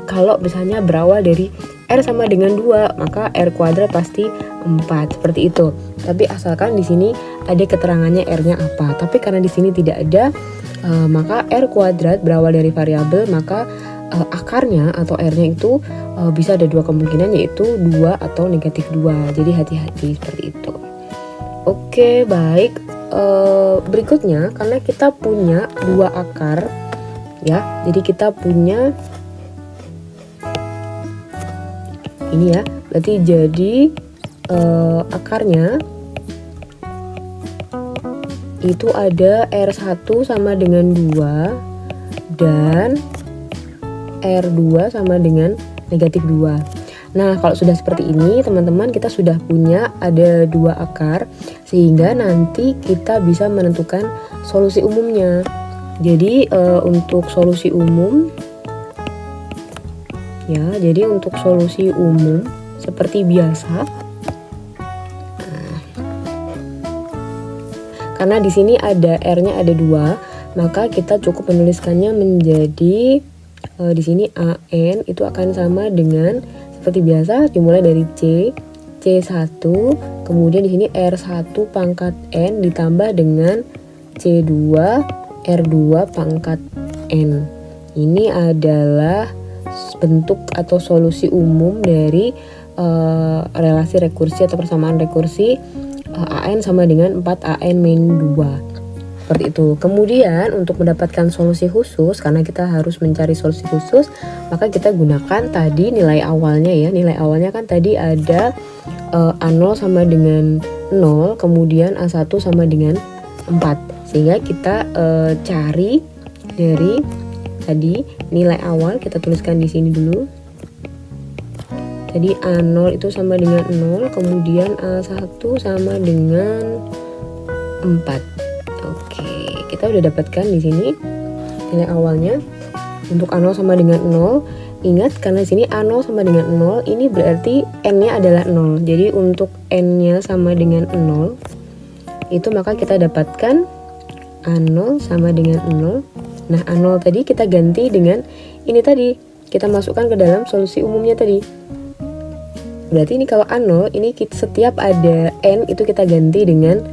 Kalau misalnya berawal dari R sama dengan 2, maka R kuadrat pasti 4, seperti itu. Tapi asalkan di sini ada keterangannya R-nya apa. Tapi karena di sini tidak ada, maka R kuadrat berawal dari variabel, maka akarnya atau R-nya itu bisa ada dua kemungkinan, yaitu 2 atau negatif 2. Jadi hati-hati seperti itu. Oke, baik. Berikutnya, karena kita punya 2 akar, ya. Jadi kita punya ini ya, berarti jadi akarnya itu ada R1 sama dengan 2 dan R2 sama dengan negatif 2. Nah, kalau sudah seperti ini teman-teman, kita sudah punya ada 2 akar, sehingga nanti kita bisa menentukan solusi umumnya. Jadi untuk solusi umum ya, jadi untuk solusi umum seperti biasa, karena di sini ada R-nya ada 2, maka kita cukup menuliskannya menjadi di sini AN itu akan sama dengan seperti biasa dimulai dari C1, kemudian di sini R1 pangkat N ditambah dengan C2 R2 pangkat N. Ini adalah bentuk atau solusi umum dari relasi rekursi atau persamaan rekursi AN sama dengan 4AN min 2. Seperti itu. Kemudian untuk mendapatkan solusi khusus, karena kita harus mencari solusi khusus, maka kita gunakan tadi nilai awalnya ya. Nilai awalnya kan tadi ada A0 sama dengan 0, kemudian A1 sama dengan 4. Sehingga kita cari dari tadi nilai awal, kita tuliskan di sini dulu. Tadi A0 itu sama dengan 0, kemudian A1 sama dengan 4. Oke, kita udah dapatkan di sini nilai awalnya. Untuk A0 sama dengan 0, ingat karena di sini A0 sama dengan 0, ini berarti N-nya adalah 0. Jadi untuk N-nya sama dengan 0, itu maka kita dapatkan A0 sama dengan 0. Nah, A0 tadi kita ganti dengan ini tadi. Kita masukkan ke dalam solusi umumnya tadi. Berarti ini kalau A0, ini setiap ada N itu kita ganti dengan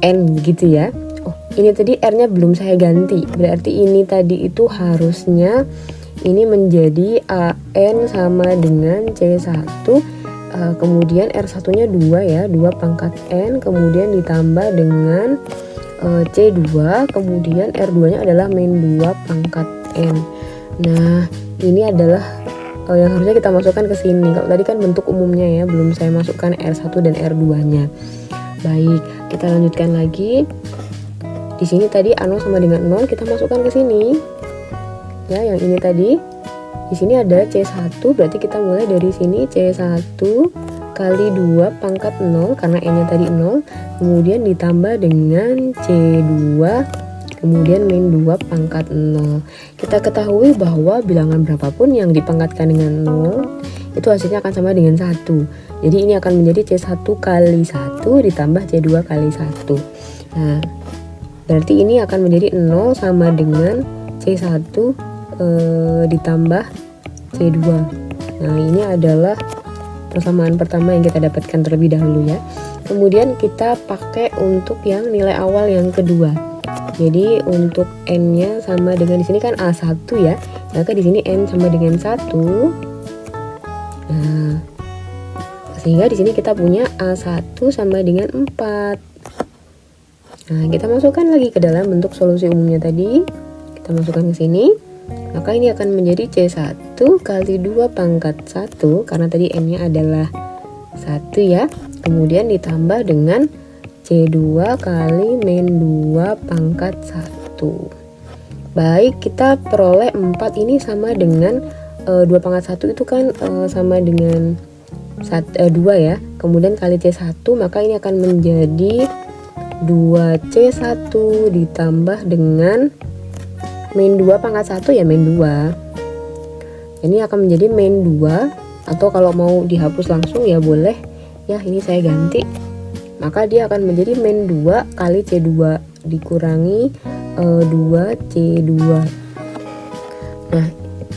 N gitu ya. Oh, ini tadi R-nya belum saya ganti. Berarti ini tadi itu harusnya ini menjadi AN sama dengan C1. Kemudian R1-nya 2 ya, 2 pangkat N, kemudian ditambah dengan C2, kemudian R2-nya adalah min 2 pangkat N. Nah, ini adalah yang harusnya kita masukkan ke sini. Kalau tadi kan bentuk umumnya ya, belum saya masukkan R1 dan R2-nya. Baik, kita lanjutkan lagi. Di sini tadi A0 sama dengan 0, kita masukkan ke sini. Ya, yang ini tadi. Di sini ada C1, berarti kita mulai dari sini C1 kali 2 pangkat 0 karena N-nya tadi 0, kemudian ditambah dengan C2 kemudian min 2 pangkat 0. Kita ketahui bahwa bilangan berapapun yang dipangkatkan dengan 0 itu hasilnya akan sama dengan 1. Jadi ini akan menjadi C1 kali 1 ditambah C2 kali 1. Nah, berarti ini akan menjadi 0 sama dengan C1 ditambah C2. Nah, ini adalah persamaan pertama yang kita dapatkan terlebih dahulu ya. Kemudian kita pakai untuk yang nilai awal yang kedua. Jadi untuk N-nya sama dengan di sini kan A1 ya. Maka di sini N sama dengan 1. Nah, sehingga di sini kita punya A1 sama dengan 4. Nah, kita masukkan lagi ke dalam bentuk solusi umumnya tadi. Kita masukkan ke sini. Maka ini akan menjadi C1 kali 2 pangkat 1 karena tadi N-nya adalah 1 ya. Kemudian ditambah dengan C2 kali min 2 pangkat 1. Baik, kita peroleh 4 ini sama dengan 2 pangkat 1 itu kan sama dengan 2 ya. Kemudian kali C1, maka ini akan menjadi 2C1 ditambah dengan min 2 pangkat 1 ya min 2. Ini akan menjadi min 2, atau kalau mau dihapus langsung ya boleh ya, ini saya ganti. Maka dia akan menjadi min 2 kali C2 dikurangi 2C2. Nah,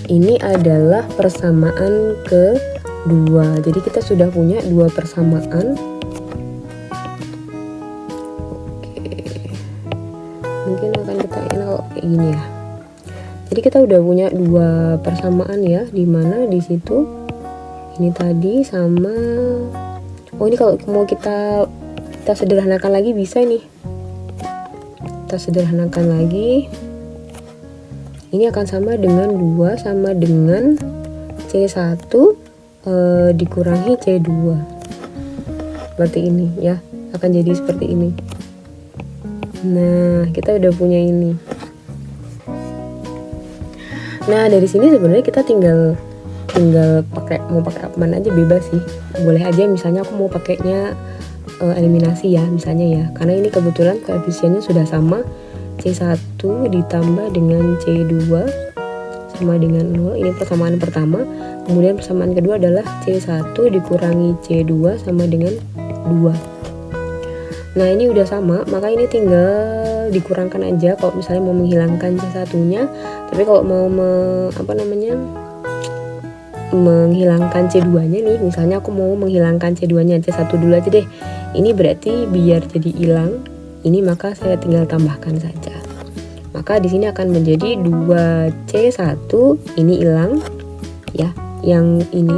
ini adalah persamaan kedua. Jadi kita sudah punya 2 persamaan. Oke. Mungkin akan kita enak kalau kayak gini ya. Jadi kita udah punya 2 persamaan ya, dimana di situ ini tadi sama, oh ini kalau mau kita sederhanakan lagi bisa nih. Kita sederhanakan lagi. Ini akan sama dengan 2 sama dengan C1 dikurangi C2. Seperti ini ya. Akan jadi seperti ini. Nah, kita udah punya ini. Nah, dari sini sebenarnya kita tinggal mau pakai apa aja bebas sih. Boleh aja misalnya aku mau pakainya eliminasi ya misalnya ya, karena ini kebetulan koefisiennya sudah sama, C1 ditambah dengan C2 sama dengan 0. Ini persamaan pertama. Kemudian persamaan kedua adalah C1 dikurangi C2 sama dengan 2. Nah, ini udah sama, maka ini tinggal dikurangkan aja kalau misalnya mau menghilangkan C1 nya. Tapi kalau mau menghilangkan C2 nya nih, misalnya aku mau menghilangkan C2 nya, C1 dulu aja deh. Ini berarti biar jadi hilang ini, maka saya tinggal tambahkan saja. maka di sini akan menjadi 2C1, ini hilang ya, yang ini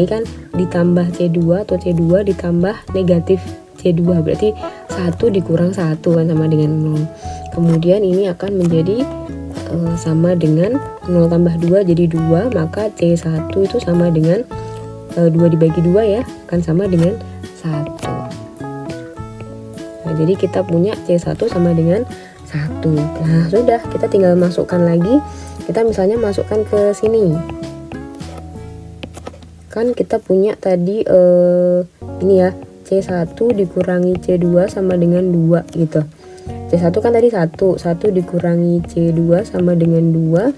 kan ditambah C2 atau C2 ditambah negatif C2, berarti 1 dikurang 1 kan sama dengan 0. Kemudian ini akan menjadi sama dengan 0 tambah 2 jadi 2, maka C1 itu sama dengan 2 dibagi 2 ya, akan sama dengan 1. Nah, jadi kita punya C1 sama dengan 1. Nah, sudah, kita tinggal masukkan lagi. Kita misalnya masukkan ke sini. Kan kita punya tadi ini ya, C1 dikurangi C2 sama dengan 2 gitu. C1 kan tadi 1 dikurangi C2 sama dengan 2.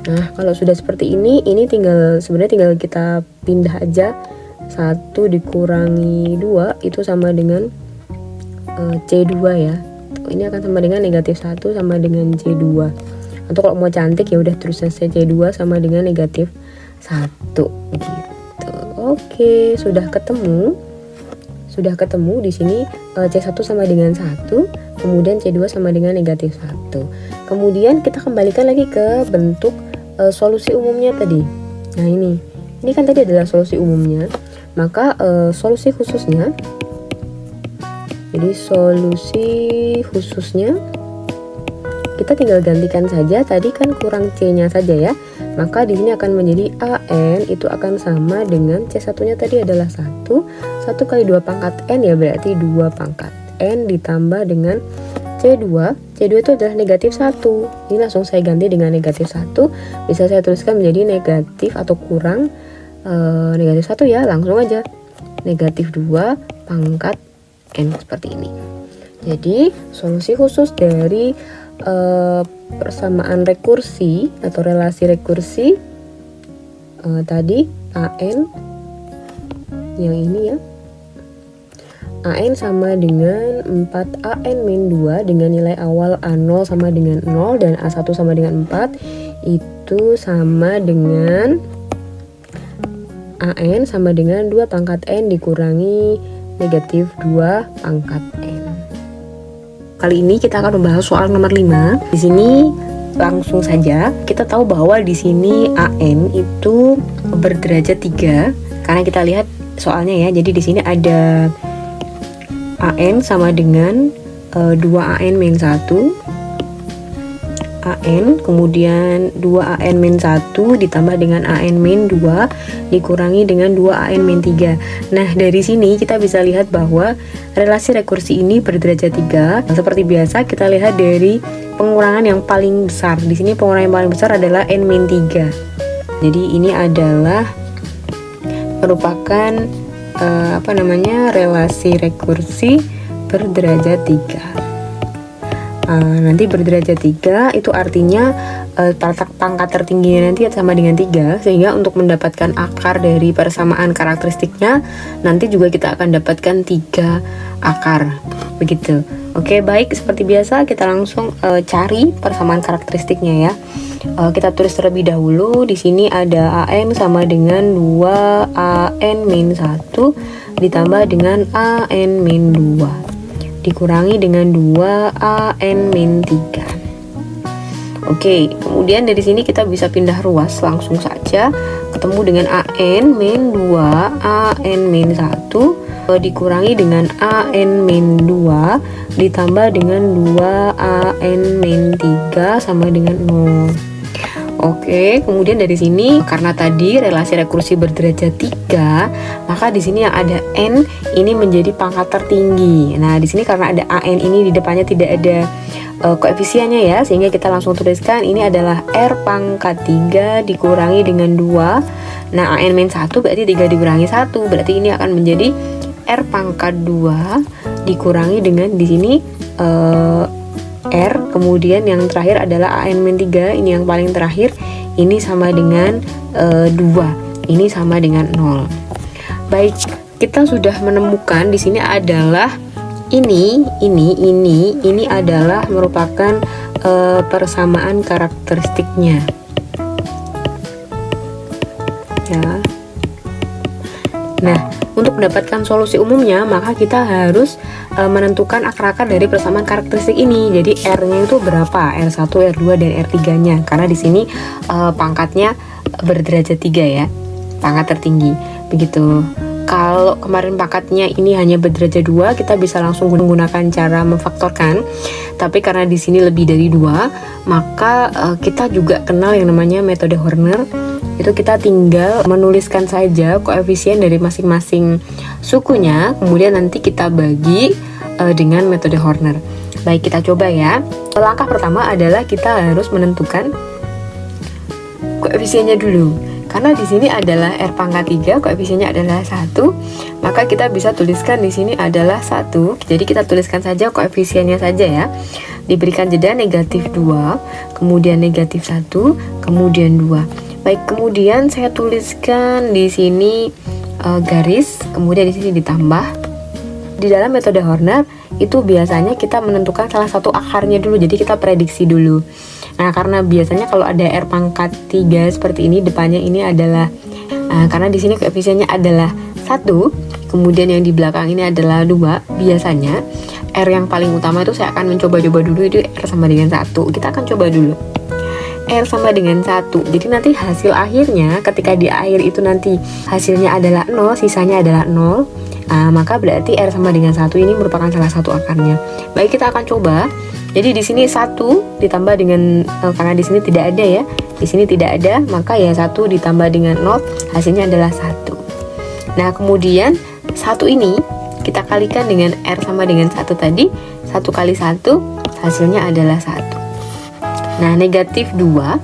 Nah, kalau sudah seperti ini sebenarnya tinggal kita pindah aja. 1 dikurangi 2 itu sama dengan C2 ya. Ini akan sama dengan negatif 1 sama dengan C2. Atau kalau mau cantik ya udah terus saja C2 sama dengan negatif 1 gitu. Oke, sudah ketemu di sini C1 sama dengan 1, kemudian C2 sama dengan negatif 1. Kemudian kita kembalikan lagi ke bentuk solusi umumnya tadi. Nah, ini kan tadi adalah solusi umumnya, maka solusi khususnya, jadi solusi khususnya kita tinggal gantikan saja, tadi kan kurang C-nya saja ya, maka di sini akan menjadi AN itu akan sama dengan C1-nya tadi adalah 1 kali 2 pangkat N ya, berarti 2 pangkat N ditambah dengan C2 itu adalah negatif 1. Ini langsung saya ganti dengan negatif 1, bisa saya tuliskan menjadi negatif atau kurang negatif 1 ya, langsung aja negatif 2 pangkat N seperti ini. Jadi solusi khusus dari persamaan rekursi atau relasi rekursi tadi AN yang ini ya, AN sama dengan 4AN-2 dengan nilai awal A0 sama dengan 0 dan A1 sama dengan 4, itu sama dengan AN sama dengan 2 pangkat N dikurangi negatif 2 pangkat N. Kali ini kita akan membahas soal nomor 5. Di sini langsung saja kita tahu bahwa di sini AN itu berderajat 3 karena kita lihat soalnya ya. Jadi di sini ada AN sama dengan 2AN-1 AN, kemudian 2AN-1 ditambah dengan AN-2 dikurangi dengan 2AN-3. Nah, dari sini kita bisa lihat bahwa relasi rekursi ini berderajat 3. Seperti biasa kita lihat dari pengurangan yang paling besar. Di sini pengurangan yang paling besar adalah N-3. Jadi ini adalah merupakan relasi rekursi berderajat 3. Nanti berderajat 3 itu artinya pangkat tertingginya nanti sama dengan 3, sehingga untuk mendapatkan akar dari persamaan karakteristiknya nanti juga kita akan dapatkan 3 akar begitu. Oke, baik, seperti biasa kita langsung cari persamaan karakteristiknya ya. Kita tulis terlebih dahulu. Di sini ada AN sama dengan 2AN-1 ditambah dengan AN-2 dikurangi dengan 2AN-3. Oke, kemudian dari sini kita bisa pindah ruas langsung saja, ketemu dengan AN-2 AN-1 dikurangi dengan AN-2 ditambah dengan 2AN-3 sama dengan 0. Oke, kemudian dari sini karena tadi relasi rekursi berderajat 3, maka di sini yang ada N ini menjadi pangkat tertinggi. Nah, di sini karena ada AN ini di depannya tidak ada koefisiennya ya, sehingga kita langsung tuliskan ini adalah R pangkat 3 dikurangi dengan 2. Nah, AN-1 berarti 3 dikurangi 1, berarti ini akan menjadi R pangkat 2 dikurangi dengan di sini R, kemudian yang terakhir adalah AN-3, ini yang paling terakhir, ini sama dengan 2, ini sama dengan 0. Baik, kita sudah menemukan di sini adalah ini adalah merupakan persamaan karakteristiknya ya. Nah, untuk mendapatkan solusi umumnya maka kita harus menentukan akar-akar dari persamaan karakteristik ini. Jadi R-nya itu berapa? R1, R2 dan R3-nya. Karena di sini pangkatnya berderajat 3 ya. Pangkat tertinggi. Begitu. Kalau kemarin pangkatnya ini hanya berderajat 2, kita bisa langsung menggunakan cara memfaktorkan. Tapi karena di sini lebih dari 2, maka kita juga kenal yang namanya metode Horner. Itu kita tinggal menuliskan saja koefisien dari masing-masing sukunya, kemudian nanti kita bagi dengan metode Horner. Baik, kita coba ya. Langkah pertama adalah kita harus menentukan koefisiennya dulu. Karena di sini adalah R pangkat 3, koefisiennya adalah 1, maka kita bisa tuliskan di sini adalah 1. Jadi kita tuliskan saja koefisiennya saja ya. Diberikan jeda negatif 2, kemudian negatif 1, kemudian 2. Baik, kemudian saya tuliskan di sini garis, kemudian di sini ditambah. Di dalam metode Horner itu biasanya kita menentukan salah satu akarnya dulu, jadi kita prediksi dulu. Nah, karena biasanya kalau ada R pangkat 3 seperti ini, depannya ini adalah karena di sini koefisiennya adalah 1, kemudian yang di belakang ini adalah 2, biasanya R yang paling utama itu saya akan mencoba-coba dulu, itu R sama dengan 1. Kita akan coba dulu R sama dengan 1. Jadi nanti hasil akhirnya ketika di akhir itu nanti hasilnya adalah 0, sisanya adalah 0, maka berarti R sama dengan 1 ini merupakan salah satu akarnya. Baik, kita akan coba. Jadi di sini 1 ditambah dengan karena di sini tidak ada ya. Di sini tidak ada, maka ya 1 ditambah dengan 0 hasilnya adalah 1. Nah, kemudian 1 ini kita kalikan dengan R sama dengan 1 tadi. 1 kali 1 hasilnya adalah 1. Nah, negatif 2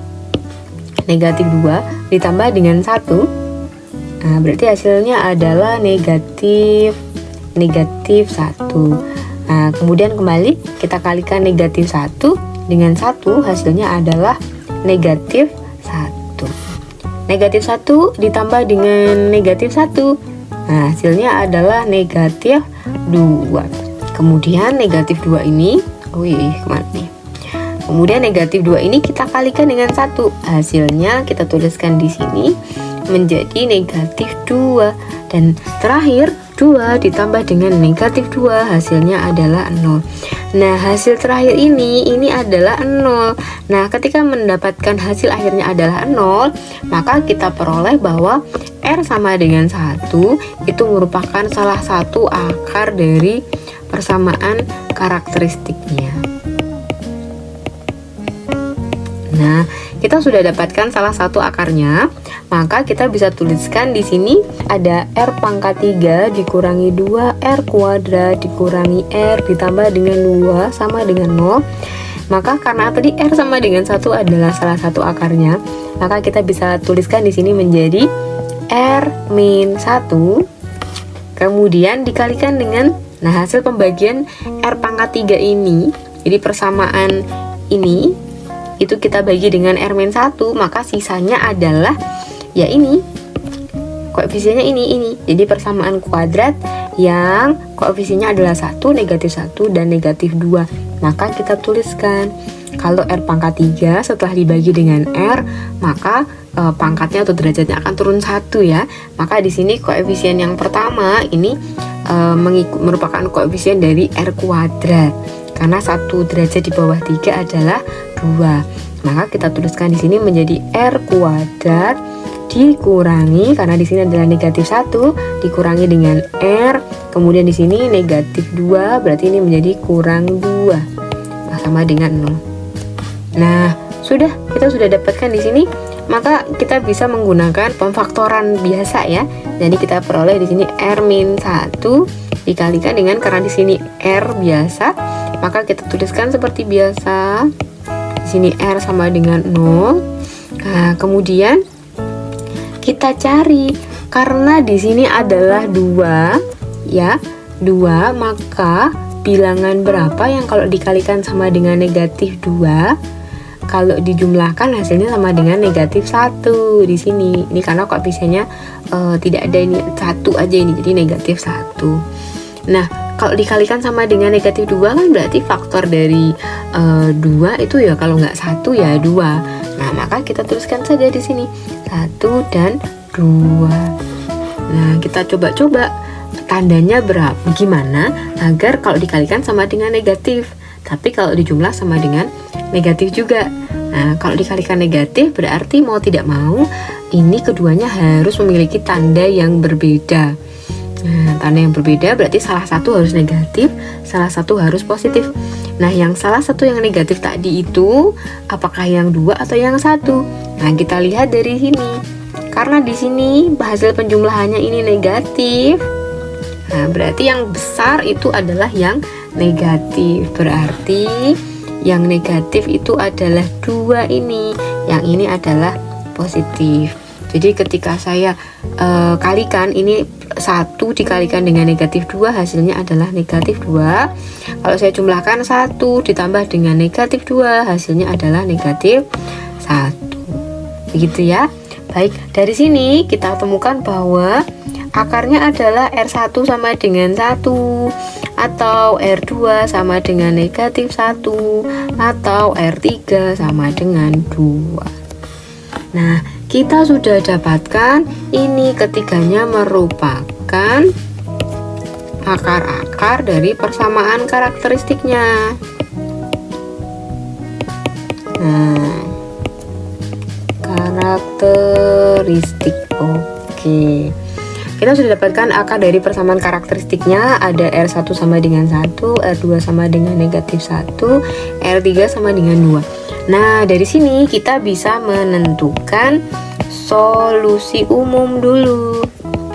ditambah dengan 1. Nah, berarti hasilnya adalah negatif 1. Nah, kemudian kembali kita kalikan negatif 1 dengan 1, hasilnya adalah negatif 1. Negatif 1 ditambah dengan negatif 1, nah, hasilnya adalah negatif 2. Kemudian negatif 2 ini, kemana nih? Kemudian negatif 2 ini kita kalikan dengan 1, hasilnya kita tuliskan di sini menjadi negatif 2. Dan terakhir 2 ditambah dengan negatif 2 hasilnya adalah 0. Nah, hasil terakhir ini adalah 0. Nah, ketika mendapatkan hasil akhirnya adalah 0, maka kita peroleh bahwa R sama dengan 1 itu merupakan salah satu akar dari persamaan karakteristiknya. Nah, kita sudah dapatkan salah satu akarnya, maka kita bisa tuliskan di sini ada R pangkat 3 dikurangi 2R kuadrat dikurangi R ditambah dengan 2 sama dengan 0. Maka karena tadi R sama dengan 1 adalah salah satu akarnya, maka kita bisa tuliskan di sini menjadi R min 1 kemudian dikalikan dengan hasil pembagian R pangkat 3 ini. Jadi persamaan ini itu kita bagi dengan R-1, maka sisanya adalah ya ini koefisiennya ini. Jadi persamaan kuadrat yang koefisiennya adalah 1, negatif 1 dan negatif 2. Maka kita tuliskan kalau R pangkat 3 setelah dibagi dengan R, maka pangkatnya atau derajatnya akan turun 1 ya. Maka di sini koefisien yang pertama ini merupakan koefisien dari R kuadrat. Karena 1 derajat di bawah 3 adalah 2. Maka kita tuliskan di sini menjadi R kuadrat dikurangi, karena di sini adalah negatif 1 dikurangi dengan R, kemudian di sini negatif 2, berarti ini menjadi kurang 2 sama dengan 0. Nah, kita sudah dapatkan di sini, maka kita bisa menggunakan pemfaktoran biasa ya. Jadi kita peroleh di sini R-1 dikalikan dengan, karena di sini R biasa, maka kita tuliskan seperti biasa. Di sini R sama dengan 0. Nah, kemudian kita cari, karena di sini adalah 2 ya, 2, maka bilangan berapa yang kalau dikalikan sama dengan negatif 2, kalau dijumlahkan hasilnya sama dengan negatif 1 di sini. Ini karena koefisiennya tidak ada, ini 1 aja ini, jadi negatif 1. Nah, kalau dikalikan sama dengan negatif 2 kan berarti faktor dari 2 itu ya, kalau nggak 1 ya 2. Nah, maka kita tuliskan saja di sini 1 dan 2. Nah, kita coba-coba tandanya berapa, gimana agar kalau dikalikan sama dengan negatif, tapi kalau dijumlah sama dengan negatif juga. Nah, kalau dikalikan negatif berarti mau tidak mau ini keduanya harus memiliki tanda yang berbeda. Nah, tanda yang berbeda berarti salah satu harus negatif, salah satu harus positif. Nah, yang salah satu yang negatif tadi itu apakah yang 2 atau yang 1? Nah, kita lihat dari sini. Karena di sini hasil penjumlahannya ini negatif. Nah, berarti yang besar itu adalah yang negatif. Berarti yang negatif itu adalah 2 ini. Yang ini adalah positif. Jadi ketika saya kalikan ini 1 dikalikan dengan negatif 2 hasilnya adalah negatif 2. Kalau saya jumlahkan 1 ditambah dengan negatif 2 hasilnya adalah negatif 1. Begitu ya. Baik, dari sini kita temukan bahwa akarnya adalah R1 sama dengan 1, atau R2 sama dengan negatif 1, atau R3 sama dengan 2. Nah, kita sudah dapatkan ini ketiganya merupakan akar-akar dari persamaan karakteristiknya. Nah, karakteristik. Oke. Kita sudah dapatkan akar dari persamaan karakteristiknya. Ada R1 sama dengan 1, R2 sama dengan negatif 1, R3 sama dengan 2. Nah, dari sini kita bisa menentukan solusi umum dulu.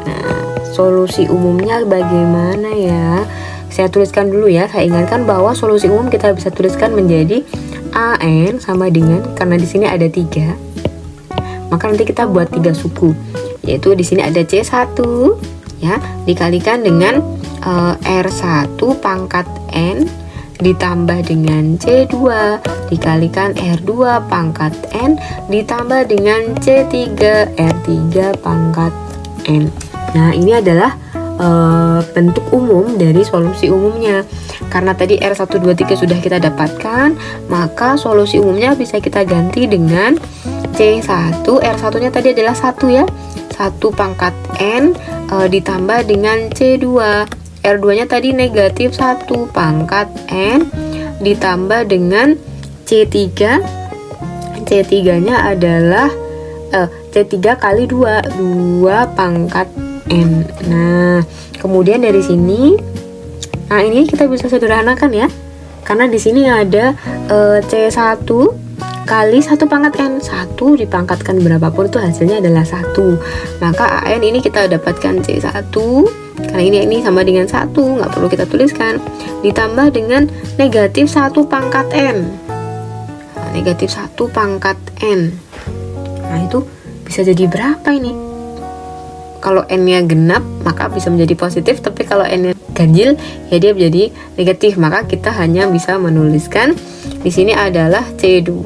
Nah, solusi umumnya bagaimana ya? Saya tuliskan dulu ya. Saya ingatkan bahwa solusi umum kita bisa tuliskan menjadi AN sama dengan, karena di sini ada 3. Maka nanti kita buat 3 suku. Yaitu di sini ada C1 ya, dikalikan dengan R1 pangkat N ditambah dengan C2 dikalikan R2 pangkat N ditambah dengan C3 R3 pangkat N. Nah, ini adalah bentuk umum dari solusi umumnya. Karena tadi R1, 2, 3 sudah kita dapatkan, maka solusi umumnya bisa kita ganti dengan C1. R1-nya tadi adalah 1 ya. 1 pangkat N ditambah dengan C2. R2-nya tadi negatif 1 pangkat N ditambah dengan C3. C3-nya adalah C3 kali 2 pangkat N. Nah, kemudian dari sini, nah ini kita bisa sederhanakan ya. Karena di sini ada C1 kali 1 pangkat N. 1 dipangkatkan berapapun itu hasilnya adalah 1. Maka AN ini kita dapatkan C1. Karena ini sama dengan 1, nggak perlu kita tuliskan. Ditambah dengan negatif 1 pangkat N. Nah, negatif 1 pangkat N. Nah, itu bisa jadi berapa ini? Kalau N-nya genap, maka bisa menjadi positif. Tapi kalau N-nya ganjil, ya dia menjadi negatif. Maka kita hanya bisa menuliskan di sini adalah C2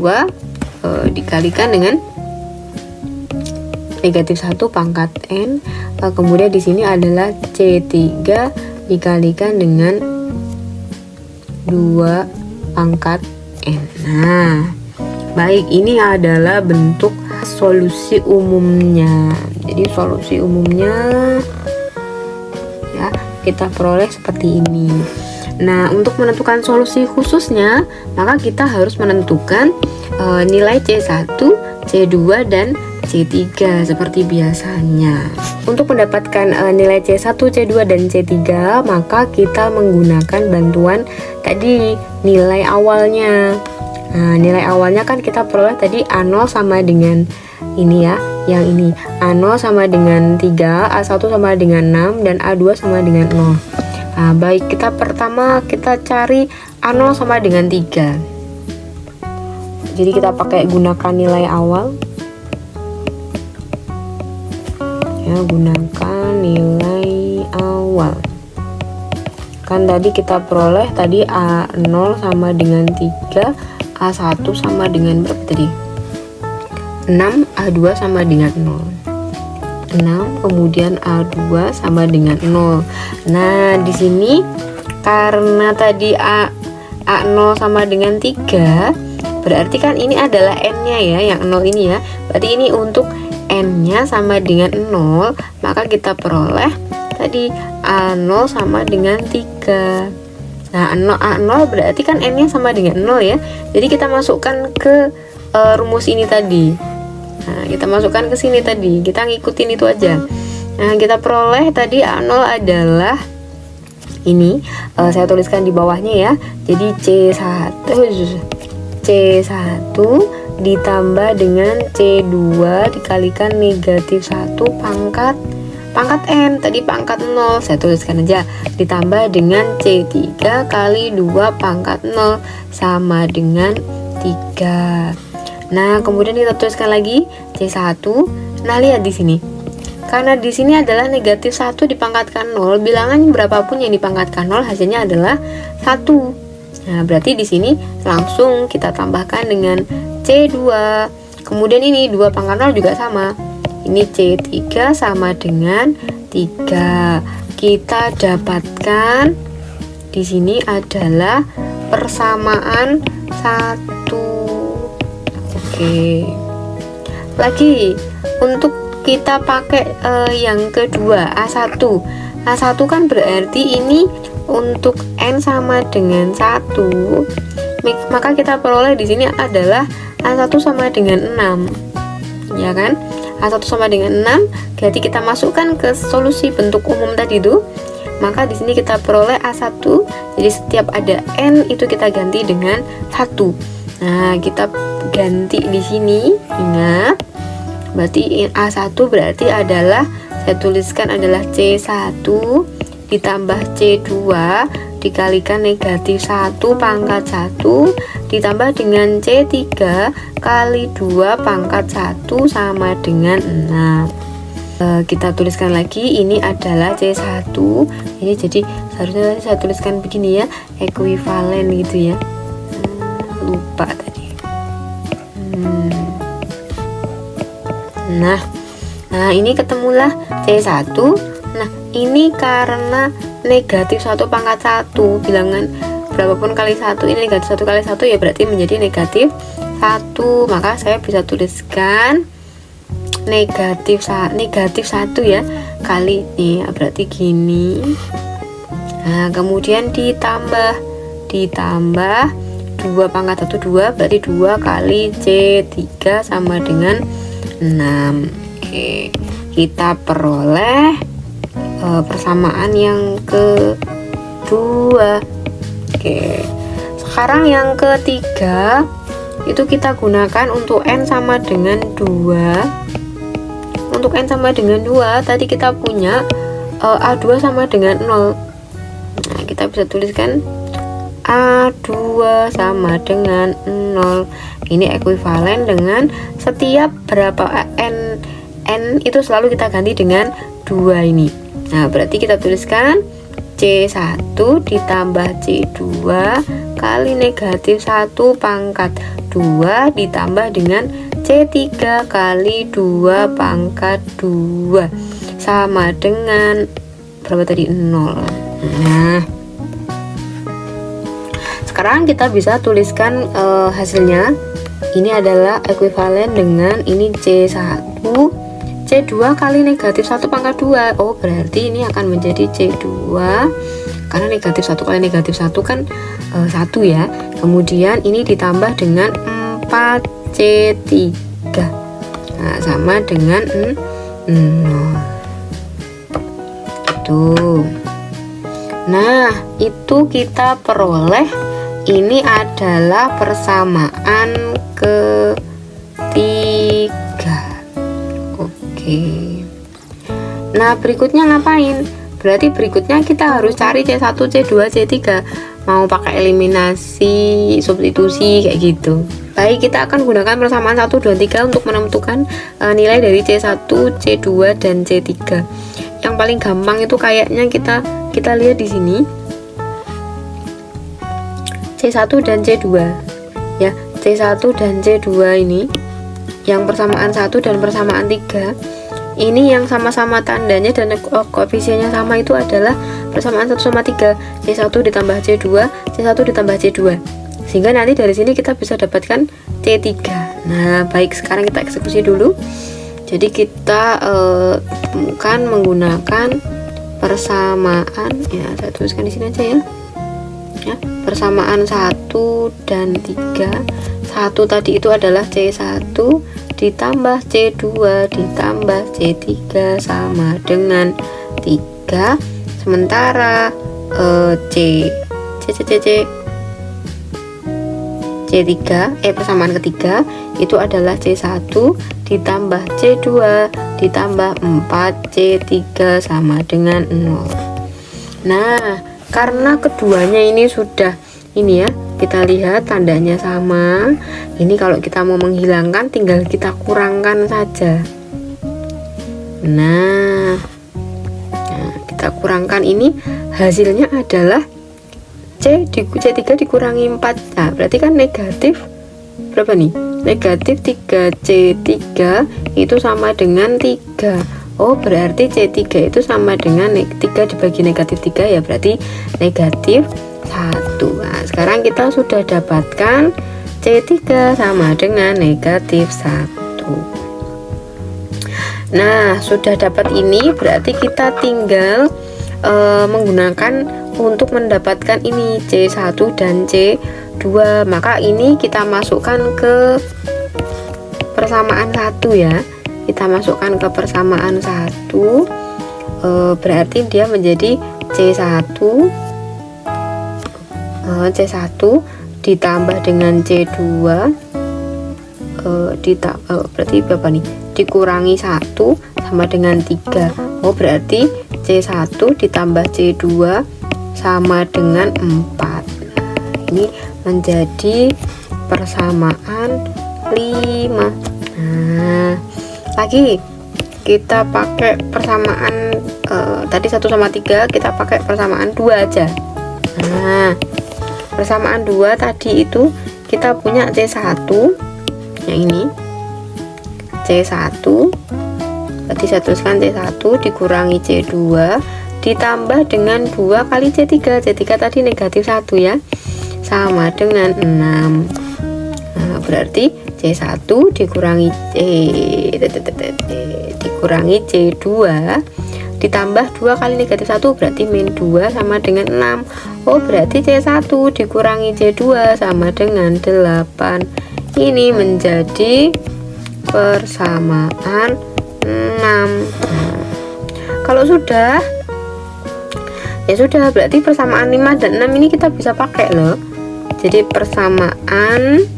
dikalikan dengan negatif 1 pangkat N. Kemudian di sini adalah C3 dikalikan dengan 2 pangkat N. Nah, baik, ini adalah bentuk solusi umumnya. Jadi solusi umumnya ya kita peroleh seperti ini. Nah, untuk menentukan solusi khususnya, maka kita harus menentukan nilai C1, C2 dan C3 seperti biasanya. Untuk mendapatkan nilai C1, C2 dan C3, maka kita menggunakan bantuan tadi nilai awalnya. Nah, nilai awalnya kan kita peroleh tadi A0 sama dengan ini ya, yang ini A0 sama dengan 3, A1 sama dengan 6, dan A2 sama dengan 0. Nah, baik, kita pertama kita cari A0 sama dengan 3. Jadi kita pakai gunakan nilai awal. Ya, gunakan nilai awal. Kan tadi kita peroleh tadi A0 sama dengan 3, A1 sama dengan berapa tadi? 6, A2 sama dengan 0. 6, kemudian A2 sama dengan 0. Nah, di sini karena tadi A0 sama dengan 3, berarti kan ini adalah N-nya ya, yang 0 ini ya. Berarti ini untuk N-nya sama dengan 0, maka kita peroleh tadi A0 sama dengan 3. Nah, A0 berarti kan N-nya sama dengan 0 ya. Jadi kita masukkan ke rumus ini tadi. Nah, kita masukkan ke sini tadi. Kita ngikutin itu aja. Nah, kita peroleh tadi A0 adalah ini, saya tuliskan di bawahnya ya. Jadi C1 ditambah dengan C2 dikalikan negatif 1 pangkat N, tadi pangkat 0, saya tuliskan aja, ditambah dengan C3 kali 2 pangkat 0 sama dengan 3. Nah, kemudian kita tuliskan lagi C1. Nah, lihat di sini. Karena di sini adalah negatif 1 dipangkatkan 0, bilangan berapapun yang dipangkatkan 0 hasilnya adalah 1. Nah, berarti di sini langsung kita tambahkan dengan C2. Kemudian ini 2 pangkat 0 juga sama. Ini C3 sama dengan 3. Kita dapatkan di sini adalah persamaan 1. Oke. Lagi untuk kita pakai yang kedua A1. A1 kan berarti ini untuk N sama dengan 1. Maka kita peroleh di sini adalah A1 sama dengan 6. Ya kan? A1 sama dengan 6, berarti kita masukkan ke solusi bentuk umum tadi itu. Maka di sini kita peroleh A1. Jadi setiap ada N itu kita ganti dengan 1. Nah, kita ganti di sini. Ingat, berarti A1 berarti adalah, saya tuliskan adalah C1 ditambah C2 dikalikan negatif 1 pangkat 1 ditambah dengan C3 kali 2 pangkat 1 sama dengan 6. Kita tuliskan lagi, ini adalah C1. Ini jadi seharusnya saya tuliskan begini ya, ekuivalen gitu ya. Lupa tadi. Nah, ini ketemulah C1. Nah, ini karena negatif 1 pangkat 1, bilangan berapapun kali 1, ini negatif 1 kali 1 ya berarti menjadi negatif 1. Maka saya bisa tuliskan negatif 1 ya kali ini, berarti gini. Nah, kemudian ditambah 2 pangkat 1 2, berarti 2 kali C3 sama dengan 6. Oke, kita peroleh persamaan yang kedua. Oke, sekarang yang ketiga itu kita gunakan untuk N sama dengan 2. Untuk N sama dengan 2 tadi kita punya A2 sama dengan 0. Nah, kita bisa tuliskan A2 sama dengan 0. Ini ekuivalen dengan setiap berapa N itu selalu kita ganti dengan 2 ini. Nah, berarti kita tuliskan C1 ditambah C2 kali negatif 1 pangkat 2 ditambah dengan C3 kali 2 pangkat 2 sama dengan berapa tadi? 0. Nah, sekarang kita bisa tuliskan hasilnya. Ini adalah ekuivalen dengan ini C1 C2 kali negatif 1 pangkat 2. Oh, berarti ini akan menjadi C2 karena negatif 1 kali negatif 1 kan 1 ya. Kemudian ini ditambah dengan 4C3. Nah, sama dengan 0. Itu. Nah, itu kita peroleh ini adalah persamaan ketiga. Oke. Nah, berikutnya ngapain? Berarti berikutnya kita harus cari C1, C2, C3. Mau pakai eliminasi, substitusi kayak gitu. Baik, kita akan gunakan persamaan 1, 2, 3 untuk menentukan nilai dari C1, C2 dan C3. Yang paling gampang itu kayaknya kita lihat di sini. C1 dan C2. Ya, C1 dan C2 ini yang persamaan 1 dan persamaan 3 ini yang sama-sama tandanya dan koefisiennya sama itu adalah persamaan 1 sama 3, C1 ditambah C2, C1 ditambah C2, sehingga nanti dari sini kita bisa dapatkan C3. Nah, baik, sekarang kita eksekusi dulu. Jadi kita temukan menggunakan persamaan, ya saya tuliskan di sini aja ya. Ya, persamaan 1 dan 3. 1 tadi itu adalah C1 ditambah C2 ditambah C3 sama dengan 3. Sementara C3 persamaan ketiga itu adalah C1 ditambah C2 ditambah 4 C3 sama dengan 0. Nah, karena keduanya ini sudah ini ya, kita lihat tandanya sama. Ini kalau kita mau menghilangkan tinggal kita kurangkan saja. Nah, kita kurangkan, ini hasilnya adalah C3 dikurangi 4. Nah, berarti kan negatif berapa nih? Negatif 3C3 itu sama dengan 3. Oh, berarti C3 itu sama dengan 3 dibagi negatif 3 ya, berarti negatif 1. Nah, sekarang kita sudah dapatkan C3 sama dengan negatif 1. Nah, sudah dapat ini, berarti kita tinggal menggunakan untuk mendapatkan ini C1 dan C2. Maka ini kita masukkan ke persamaan 1 ya. Kita masukkan ke persamaan 1, berarti dia menjadi C1 ditambah dengan C2 berarti berapa nih, dikurangi 1 sama dengan 3. Oh, berarti C1 ditambah C2 sama dengan 4. Nah, ini menjadi persamaan 5. Nah, lagi kita pakai persamaan tadi 1 sama 3, kita pakai persamaan 2 aja. Nah, persamaan 2 tadi itu kita punya C1 yang ini, C1 berarti saya tuliskan C1 dikurangi C2 ditambah dengan 2 kali C3. C3 tadi negatif 1 ya, sama dengan 6. Nah, berarti C1 dikurangi C2 ditambah 2 kali negatif 1 berarti min 2 sama dengan 6. Oh, berarti C1 dikurangi C2 sama dengan 8. Ini menjadi persamaan 6. Nah, kalau sudah, ya sudah, berarti persamaan 5 dan 6 ini kita bisa pakai loh. Jadi persamaan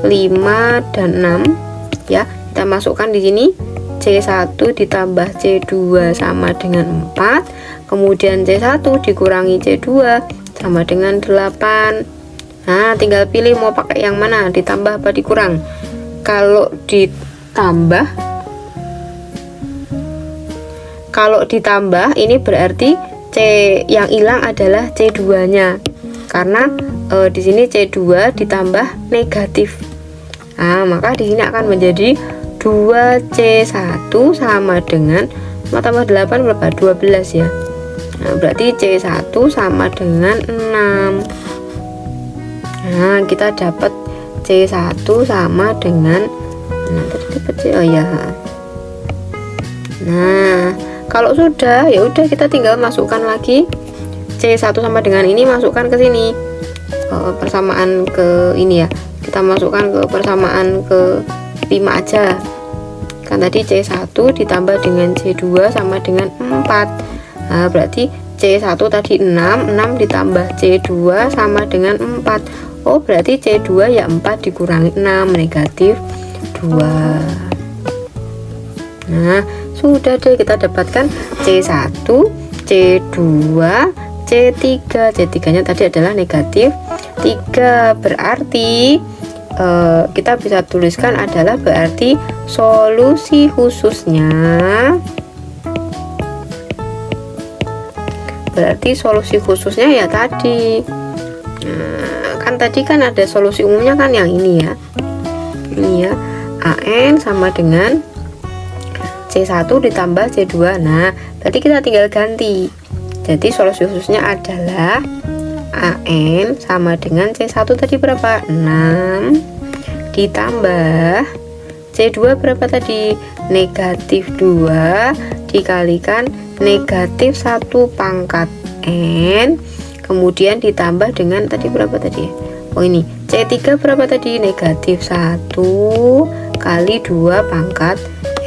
5 dan 6 ya, kita masukkan di sini. C1 ditambah C2 sama dengan 4, kemudian C1 dikurangi C2 sama dengan 8. Nah, tinggal pilih mau pakai yang mana, ditambah apa dikurang. Kalau ditambah ini berarti C yang hilang adalah C2 nya, karena di sini C2 ditambah negatif. Nah, maka di sini akan menjadi 2C1 sama dengan 4 tambah 8 berapa? 12 ya. Nah, berarti C1 sama dengan 6. Nah, kita dapat C1 sama dengan, nah tadi dapat C, oh ya. Nah, kalau sudah, ya udah kita tinggal masukkan lagi C1 sama dengan ini, masukkan ke sini. Persamaan ke ini ya. Kita masukkan ke persamaan ke 5 aja. Kan tadi C1 ditambah dengan C2 sama dengan 4. Nah, berarti C1 tadi 6 ditambah C2 sama dengan 4. Oh, berarti C2 ya 4 dikurangi 6 negatif 2. Nah, sudah deh, kita dapatkan C1, C2, C3. C3 nya tadi adalah negatif 3. Berarti kita bisa tuliskan adalah berarti solusi khususnya, berarti solusi khususnya ya tadi. Nah, kan tadi kan ada solusi umumnya kan yang ini ya, ini ya, AN sama dengan C1 ditambah C2. Nah, berarti kita tinggal ganti. Jadi solusi khususnya adalah AN sama dengan C1 tadi berapa? 6 ditambah C2 berapa tadi? Negatif 2 dikalikan negatif 1 pangkat N, kemudian ditambah dengan tadi berapa tadi ya? Oh ini C3 berapa tadi? Negatif 1 kali 2 pangkat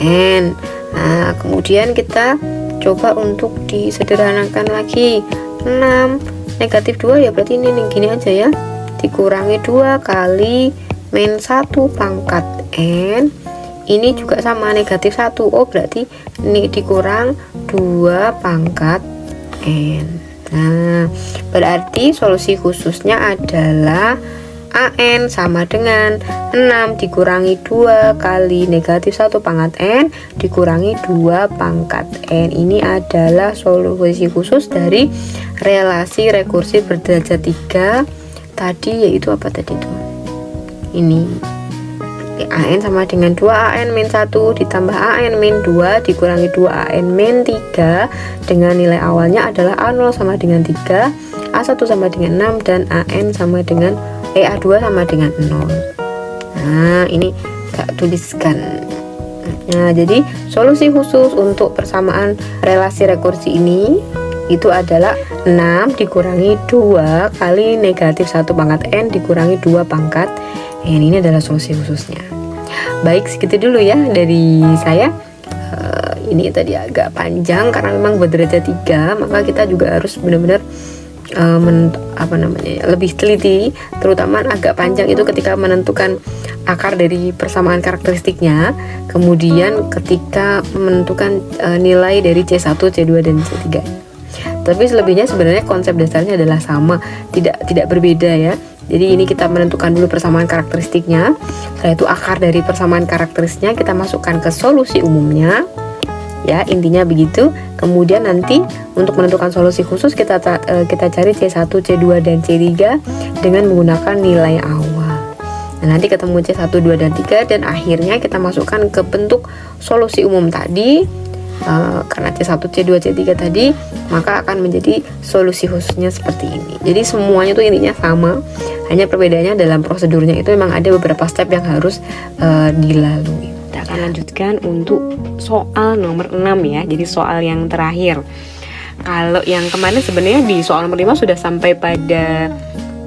N. Nah kemudian kita coba untuk disederhanakan lagi. 6 negatif 2 ya berarti ini gini aja ya, dikurangi 2 kali min 1 pangkat N, ini juga sama negatif 1. Oh berarti ini dikurang 2 pangkat N. Nah berarti solusi khususnya adalah AN sama dengan 6 dikurangi 2 kali negatif 1 pangkat N dikurangi 2 pangkat N. Ini adalah solusi khusus dari relasi rekursi berderajat 3 tadi, yaitu apa tadi tuh? Ini AN sama dengan 2AN min 1 ditambah AN min 2 dikurangi 2AN min 3 dengan nilai awalnya adalah A0 sama dengan 3, A1 sama dengan 6, dan AN sama dengan A2 sama dengan 0. Nah ini gak tuliskan. Nah jadi solusi khusus untuk persamaan relasi rekursi ini itu adalah 6 dikurangi 2 kali negatif 1 pangkat N dikurangi 2 pangkat N. Ini adalah solusi khususnya. Baik, segitu dulu ya dari saya. Ini tadi agak panjang karena memang berderajat 3, maka kita juga harus benar-benar lebih teliti, terutama agak panjang itu ketika menentukan akar dari persamaan karakteristiknya, kemudian ketika menentukan nilai dari C1, C2 dan C3. Tapi selebihnya sebenarnya konsep dasarnya adalah sama, tidak berbeda ya. Jadi ini kita menentukan dulu persamaan karakteristiknya, setelah itu akar dari persamaan karakteristiknya kita masukkan ke solusi umumnya. Ya, intinya begitu. Kemudian nanti untuk menentukan solusi khusus kita cari C1, C2 dan C3 dengan menggunakan nilai awal. Nah, nanti ketemu C1, 2 dan 3 dan akhirnya kita masukkan ke bentuk solusi umum tadi. Karena C1, C2, C3 tadi, maka akan menjadi solusi khususnya seperti ini. Jadi semuanya tuh intinya sama, hanya perbedaannya dalam prosedurnya itu memang ada beberapa step yang harus dilalui. Kita akan lanjutkan untuk soal nomor 6 ya. Jadi soal yang terakhir. Kalau yang kemarin sebenarnya di soal nomor 5 sudah sampai pada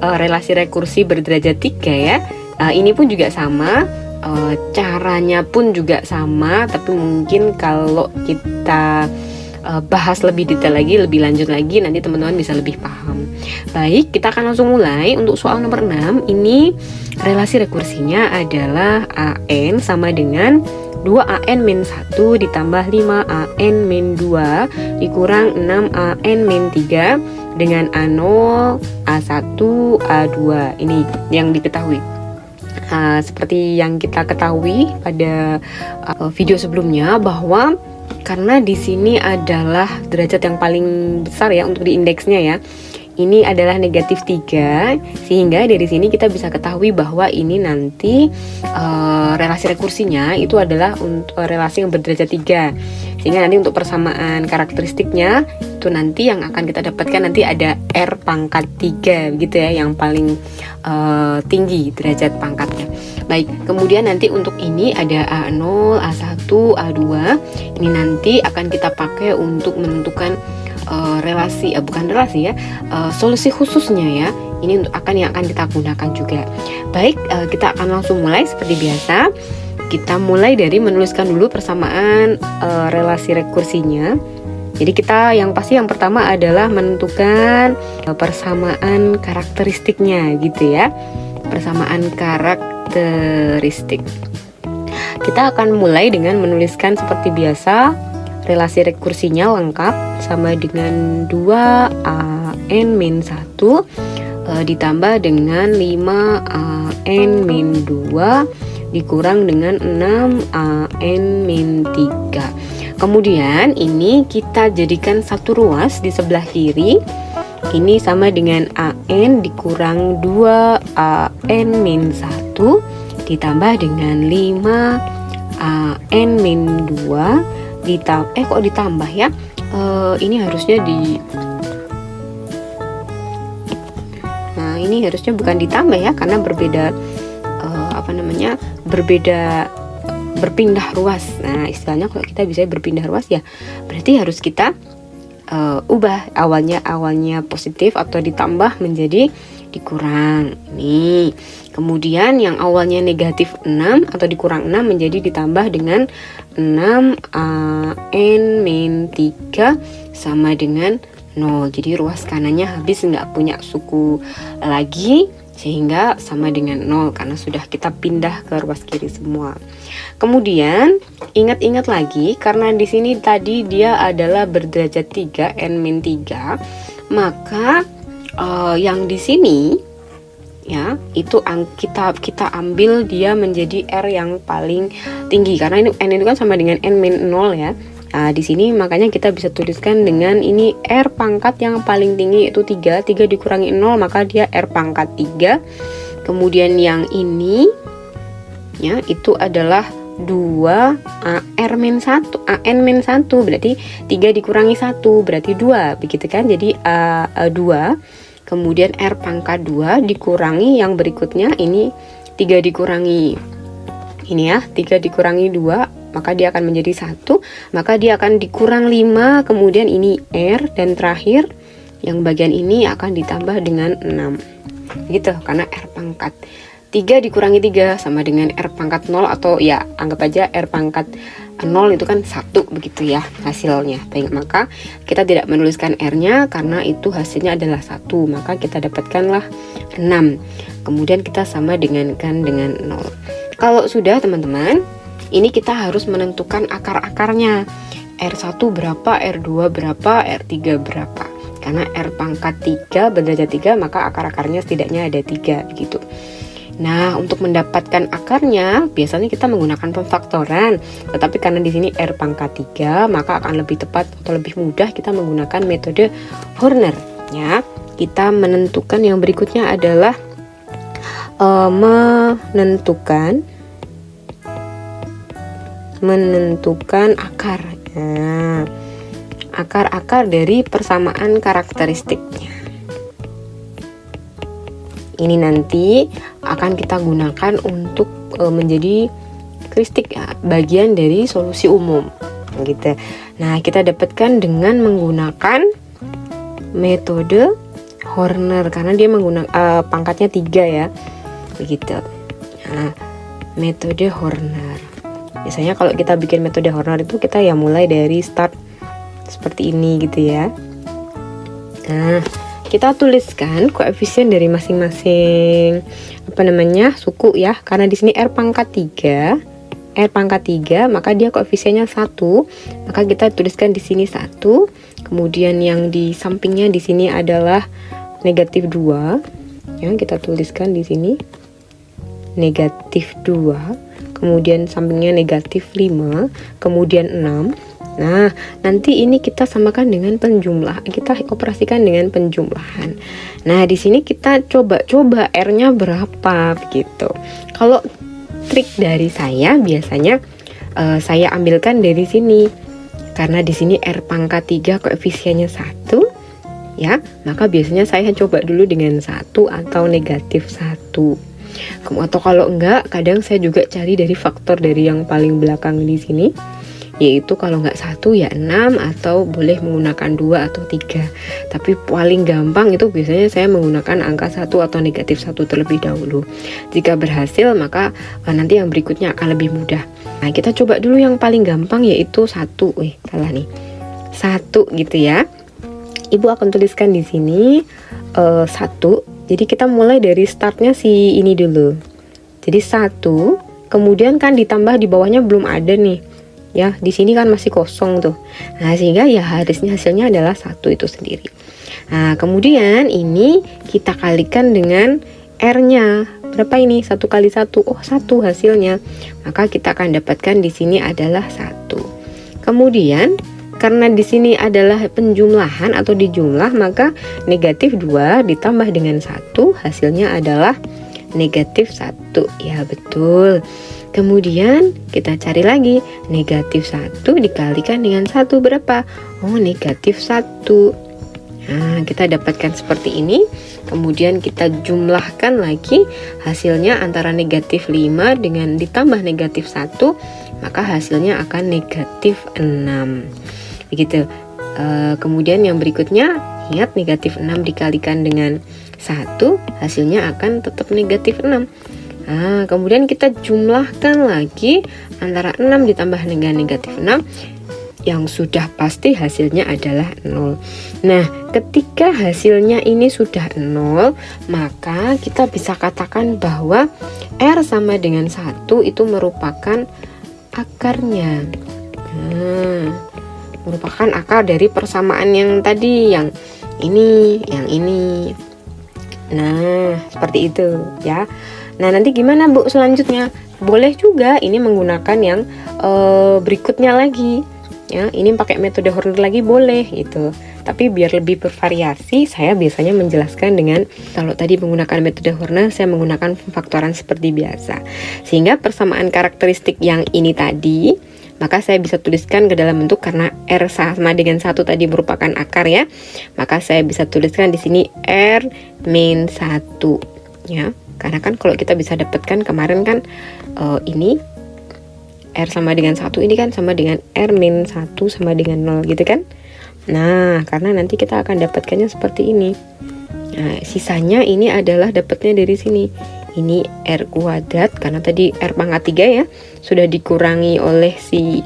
relasi rekursi berderajat 3 ya. Ini pun juga sama. Caranya pun juga sama, tapi mungkin kalau kita bahas lebih detail lagi, lebih lanjut lagi, nanti teman-teman bisa lebih paham. Baik, kita akan langsung mulai. Untuk soal nomor 6 ini relasi rekursinya adalah AN sama dengan 2AN min 1 ditambah 5AN min 2 dikurang 6AN min 3 dengan A0, A1, A2. Ini yang diketahui. Seperti yang kita ketahui pada video sebelumnya, bahwa karena di sini adalah derajat yang paling besar ya untuk di indeksnya ya, ini adalah negatif 3, sehingga dari sini kita bisa ketahui bahwa ini nanti relasi rekursinya itu adalah untuk relasi yang berderajat 3, sehingga nanti untuk persamaan karakteristiknya itu nanti yang akan kita dapatkan nanti ada R pangkat 3 gitu ya, yang paling tinggi derajat pangkatnya. Baik, kemudian nanti untuk ini ada A0, A1, A2. Ini nanti akan kita pakai untuk menentukan relasi, bukan relasi ya, solusi khususnya ya. Ini yang akan kita gunakan juga. Baik, kita akan langsung mulai seperti biasa. Kita mulai dari menuliskan dulu persamaan relasi rekursinya. Jadi kita yang pertama adalah menentukan persamaan karakteristiknya gitu ya. Persamaan karakteristik. Kita akan mulai dengan menuliskan seperti biasa relasi rekursinya lengkap sama dengan 2AN min 1 ditambah dengan 5AN min 2 dikurang dengan 6AN min 3. Kemudian ini kita jadikan satu ruas di sebelah kiri. Ini sama dengan AN dikurang 2AN min 1 ditambah dengan 5AN min 2 ditambah ya. Ini harusnya ini harusnya bukan ditambah ya, karena berbeda berpindah ruas. Nah, istilahnya kalau kita bisa berpindah ruas ya, berarti harus kita ubah, awalnya positif atau ditambah menjadi dikurang ini. Kemudian yang awalnya negatif 6 atau dikurang 6 menjadi ditambah dengan 6 n-3 sama dengan 0. Jadi ruas kanannya habis, nggak punya suku lagi, sehingga sama dengan 0 karena sudah kita pindah ke ruas kiri semua. Kemudian ingat-ingat lagi, karena di sini tadi dia adalah berderajat 3 n-3, maka yang di sini ya itu kita ambil dia menjadi R yang paling tinggi, karena ini n itu kan sama dengan n-0 ya. Nah, di sini makanya kita bisa tuliskan dengan ini R pangkat yang paling tinggi itu 3 dikurangi 0, maka dia R pangkat 3. Kemudian yang ini ya itu adalah 2 R-1 n-1, berarti 3 dikurangi 1 berarti 2, begitu kan. Jadi 2, kemudian R pangkat 2 dikurangi yang berikutnya ini 3 dikurangi ini ya, 3 dikurangi 2, maka dia akan menjadi 1, maka dia akan dikurang 5, kemudian ini R, dan terakhir yang bagian ini akan ditambah dengan 6 gitu, karena R pangkat 3 dikurangi 3 sama dengan R pangkat 0, atau ya anggap aja R pangkat 0 itu kan 1 begitu ya hasilnya. Baik, maka kita tidak menuliskan R-nya karena itu hasilnya adalah 1, maka kita dapatkanlah 6. Kemudian kita sama dengan 0. Kalau sudah teman-teman, ini kita harus menentukan akar-akarnya. R1 berapa, R2 berapa, R3 berapa. Karena R pangkat 3 berderajat 3, maka akar-akarnya setidaknya ada 3 begitu. Nah, untuk mendapatkan akarnya biasanya kita menggunakan pemfaktoran. Tetapi karena di sini R pangkat 3, maka akan lebih tepat atau lebih mudah kita menggunakan metode Horner ya. Kita menentukan yang berikutnya adalah menentukan akar. Nah, akar-akar dari persamaan karakteristiknya. Ini nanti akan kita gunakan untuk menjadi karakteristik ya, bagian dari solusi umum gitu. Nah, kita dapatkan dengan menggunakan metode Horner karena dia menggunakan pangkatnya 3 ya. Begitu. Nah, metode Horner. Biasanya kalau kita bikin metode Horner itu kita ya mulai dari start seperti ini gitu ya. Nah, kita tuliskan koefisien dari masing-masing suku ya. Karena di sini R pangkat 3, maka dia koefisiennya 1, maka kita tuliskan di sini 1. Kemudian yang di sampingnya di sini adalah negatif 2. Ya, kita tuliskan di sini negatif 2. Kemudian sampingnya negatif 5, kemudian 6. Nah, nanti ini kita samakan dengan penjumlah. Kita operasikan dengan penjumlahan. Nah, di sini kita coba R-nya berapa begitu. Kalau trik dari saya biasanya saya ambilkan dari sini. Karena di sini R pangkat 3 koefisiennya 1 ya, maka biasanya saya coba dulu dengan 1 atau negatif 1. Atau kalau enggak, kadang saya juga cari dari faktor dari yang paling belakang di sini, yaitu kalau enggak 1 ya 6, atau boleh menggunakan 2 atau 3. Tapi paling gampang itu biasanya saya menggunakan angka 1 atau negatif 1 terlebih dahulu. Jika berhasil, maka nanti yang berikutnya akan lebih mudah. Nah, kita coba dulu yang paling gampang, yaitu 1. Salah nih. 1 gitu ya. Ibu akan tuliskan di sini 1. Jadi kita mulai dari startnya si ini dulu. Jadi 1, kemudian kan ditambah di bawahnya belum ada nih. Ya, di sini kan masih kosong tuh. Nah, sehingga ya harusnya hasilnya adalah 1 itu sendiri. Nah, kemudian ini kita kalikan dengan R-nya. Berapa ini? 1 kali 1. Oh, 1 hasilnya. Maka kita akan dapatkan di sini adalah 1. Kemudian karena di sini adalah penjumlahan atau dijumlah, maka negatif 2 ditambah dengan 1 hasilnya adalah negatif 1. Ya, betul. Kemudian kita cari lagi, negatif 1 dikalikan dengan 1 berapa? Oh, negatif 1. Nah, kita dapatkan seperti ini. Kemudian kita jumlahkan lagi hasilnya antara negatif 5 dengan ditambah negatif 1, maka hasilnya akan negatif 6. Begitu. Kemudian yang berikutnya, ingat negatif 6 dikalikan dengan 1 hasilnya akan tetap negatif 6. Nah, kemudian kita jumlahkan lagi antara 6 ditambah dengan negatif 6, yang sudah pasti hasilnya adalah 0. Nah, ketika hasilnya ini sudah 0, maka kita bisa katakan bahwa R sama dengan 1 itu merupakan akarnya. Nah, merupakan akar dari persamaan yang tadi, yang ini. Nah, seperti itu ya. Nah, nanti gimana Bu selanjutnya? Boleh juga ini menggunakan yang berikutnya lagi. Ya, ini pakai metode Horner lagi boleh gitu. Tapi biar lebih bervariasi, saya biasanya menjelaskan dengan, kalau tadi menggunakan metode Horner, saya menggunakan pemfaktoran seperti biasa. Sehingga persamaan karakteristik yang ini tadi, maka saya bisa tuliskan ke dalam bentuk, karena R sama dengan 1 tadi merupakan akar ya. Maka saya bisa tuliskan di sini R min 1 ya. Karena kan kalau kita bisa dapatkan kemarin kan ini R sama dengan 1 ini kan sama dengan R min 1 sama dengan 0 gitu kan. Nah, karena nanti kita akan dapatkannya seperti ini. Nah, sisanya ini adalah dapatnya dari sini. Ini R kuadrat, karena tadi R pangkat 3 ya, sudah dikurangi oleh si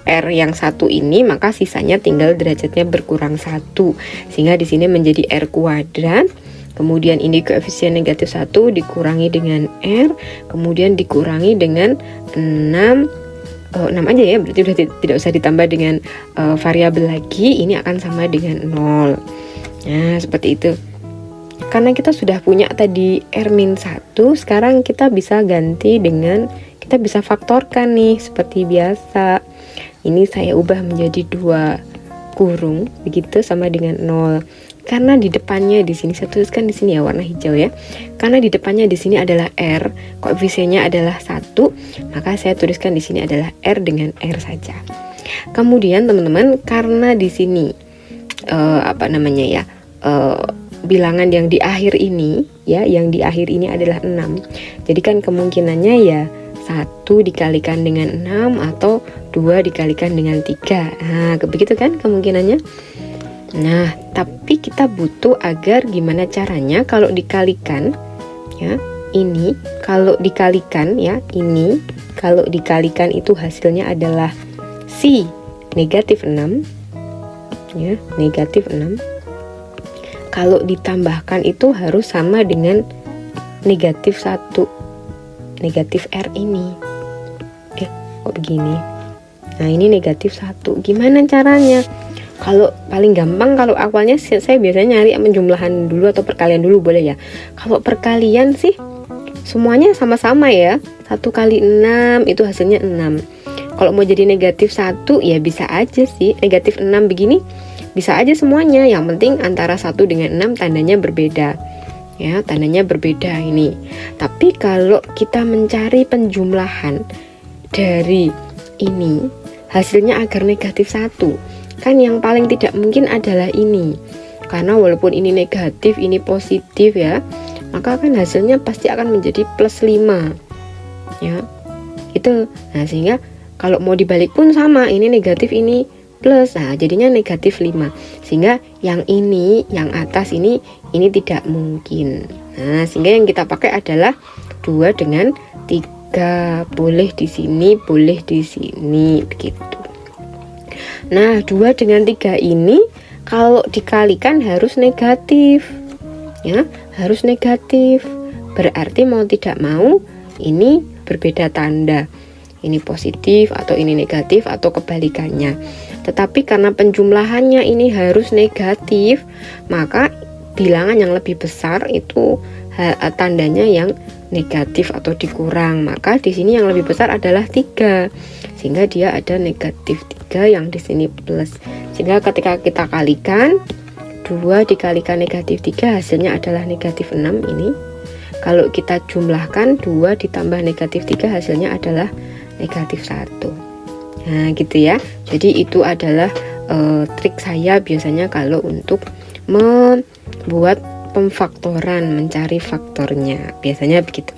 R yang 1 ini, maka sisanya tinggal derajatnya berkurang 1. Sehingga di sini menjadi R kuadrat. Kemudian ini koefisien negatif 1 dikurangi dengan R, kemudian dikurangi dengan 6 aja ya, berarti sudah tidak usah ditambah dengan variabel lagi, ini akan sama dengan 0. Nah, seperti itu. Karena kita sudah punya tadi R-1, sekarang kita bisa ganti dengan, kita bisa faktorkan nih, seperti biasa. Ini saya ubah menjadi 2 kurung, begitu sama dengan 0. Karena di depannya di sini, saya tuliskan di sini ya warna hijau ya. Karena di depannya di sini adalah R, koefisiennya adalah 1, maka saya tuliskan di sini adalah R dengan R saja. Kemudian teman-teman, karena di sini bilangan yang di akhir ini ya, yang di akhir ini adalah 6. Jadi kan kemungkinannya ya 1 dikalikan dengan 6 atau 2 dikalikan dengan 3. Nah, begitu kan kemungkinannya. Nah, tapi kita butuh agar gimana caranya kalau dikalikan ya, ini kalau dikalikan ya, ini kalau dikalikan itu hasilnya adalah si negatif 6 ya, negatif 6. Kalau ditambahkan itu harus sama dengan negatif 1, negatif R ini. Kok begini? Nah, ini negatif 1. Gimana caranya? Kalau paling gampang, kalau awalnya saya biasanya nyari penjumlahan dulu atau perkalian dulu boleh ya. Kalau perkalian sih semuanya sama-sama ya. 1 kali 6 itu hasilnya 6. Kalau mau jadi negatif 1 ya bisa aja sih. Negatif 6 begini bisa aja semuanya. Yang penting antara 1 dengan 6 tandanya berbeda. Ya, tandanya berbeda ini. Tapi kalau kita mencari penjumlahan dari ini, hasilnya agar negatif 1, kan yang paling tidak mungkin adalah ini. Karena walaupun ini negatif, ini positif ya, maka kan hasilnya pasti akan menjadi plus 5 ya, itu. Nah, sehingga kalau mau dibalik pun sama, ini negatif, ini plus, nah jadinya negatif 5. Sehingga yang ini, yang atas ini tidak mungkin. Nah, sehingga yang kita pakai adalah 2 dengan 3. Boleh di sini, boleh di sini, begitu. Nah, 2 dengan 3 ini kalau dikalikan harus negatif ya, harus negatif. Berarti mau tidak mau ini berbeda tanda, ini positif atau ini negatif atau kebalikannya. Tetapi karena penjumlahannya ini harus negatif, maka bilangan yang lebih besar itu tandanya yang negatif atau dikurang. Maka di sini yang lebih besar adalah 3, sehingga dia ada negatif 3, yang di sini plus. Sehingga ketika kita kalikan 2 dikalikan negatif 3 hasilnya adalah negatif 6 ini. Kalau kita jumlahkan 2 ditambah negatif 3 hasilnya adalah negatif 1. Nah, gitu ya. Jadi itu adalah trik saya biasanya kalau untuk membuat pemfaktoran, mencari faktornya, biasanya begitu.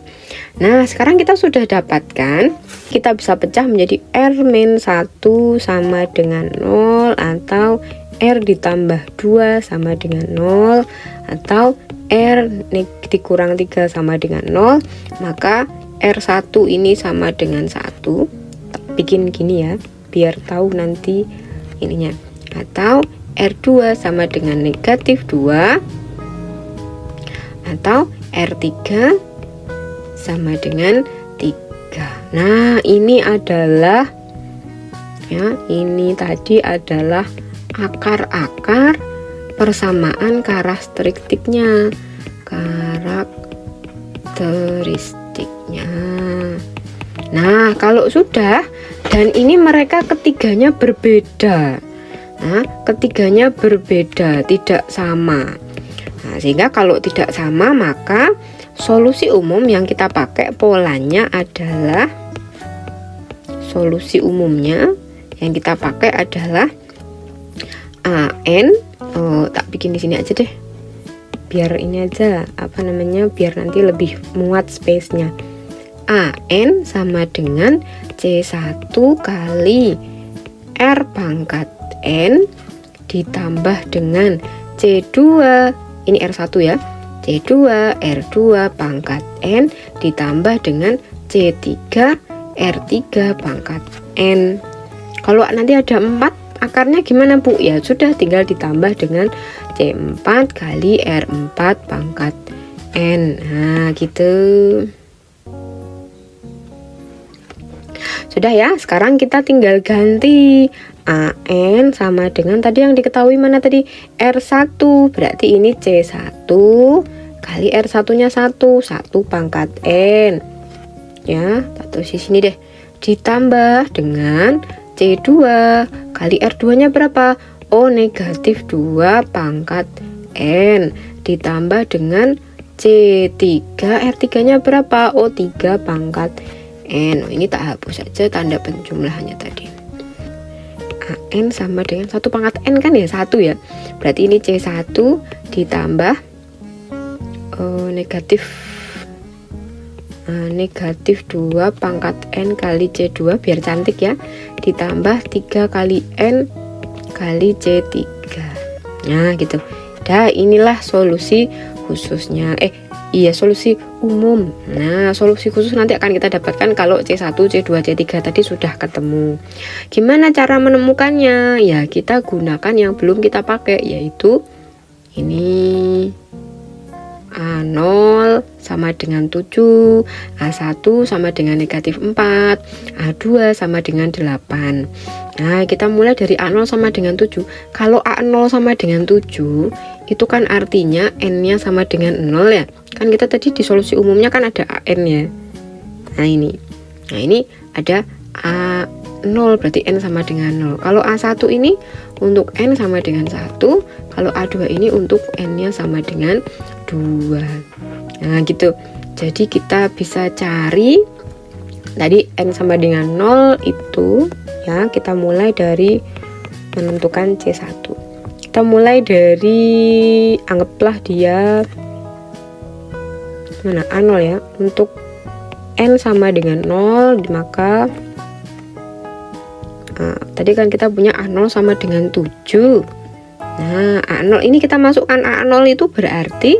Nah, sekarang kita sudah dapatkan, kita bisa pecah menjadi R-1 sama dengan 0, atau R ditambah 2 sama dengan 0, atau R dikurang 3 sama dengan 0. Maka R1 ini sama dengan 1. Bikin gini ya, biar tahu nanti ininya. Atau R2 sama dengan negatif 2, atau R3 sama dengan 3. Nah, ini adalah ya, ini tadi adalah akar-akar persamaan karakteristiknya. Nah, kalau sudah dan ini mereka ketiganya berbeda. Nah, ketiganya berbeda, tidak sama. Nah, sehingga kalau tidak sama maka solusi umum yang kita pakai polanya adalah, solusi umumnya yang kita pakai adalah AN. Tak bikin di sini aja deh, biar ini aja biar nanti lebih muat space-nya. AN sama dengan C1 kali R pangkat N ditambah dengan C2, ini R1 ya, C2 R2 pangkat N ditambah dengan C3 R3 pangkat N. Kalau nanti ada 4 akarnya gimana Bu? Ya sudah, tinggal ditambah dengan C4 kali R4 pangkat N. Nah gitu. Sudah ya, sekarang kita tinggal ganti. AN sama dengan tadi yang diketahui mana tadi? R1, berarti ini C1 kali R1 nya 1 pangkat N ya, taruh di sini deh, ditambah dengan C2 kali R2 nya berapa? Oh, negatif 2 pangkat N ditambah dengan C3, R3 nya berapa? Oh, 3 pangkat N. Ini tak hapus saja tanda penjumlahannya tadi. AN sama dengan 1 pangkat N kan ya, 1 ya. Berarti ini C1 ditambah negatif 2 pangkat N kali C2 biar cantik ya, ditambah 3 kali N kali C3. Nah gitu. Dah, inilah solusi khususnya. Solusi umum. Nah, solusi khusus nanti akan kita dapatkan kalau C1, C2, C3 tadi sudah ketemu. Gimana cara menemukannya? Ya, kita gunakan yang belum kita pakai, yaitu ini. A0 sama dengan 7, A1 sama dengan negatif 4, A2 sama dengan 8. Nah, kita mulai dari A0 sama dengan 7. Kalau A0 sama dengan 7, itu kan artinya N-nya sama dengan 0 ya. Kan kita tadi di solusi umumnya kan ada AN ya. Nah, ini ada A0, berarti N sama dengan 0. Kalau A1 ini untuk N sama dengan 1, kalau A2 ini untuk N-nya sama dengan 2. Nah gitu. Jadi kita bisa cari tadi N sama dengan 0 itu ya, kita mulai dari menentukan C1. Kita mulai dari, anggaplah dia mana A0 ya. Untuk N sama dengan 0 maka tadi kan kita punya A0 sama dengan 7. Nah, A0 ini kita masukkan, A0 itu berarti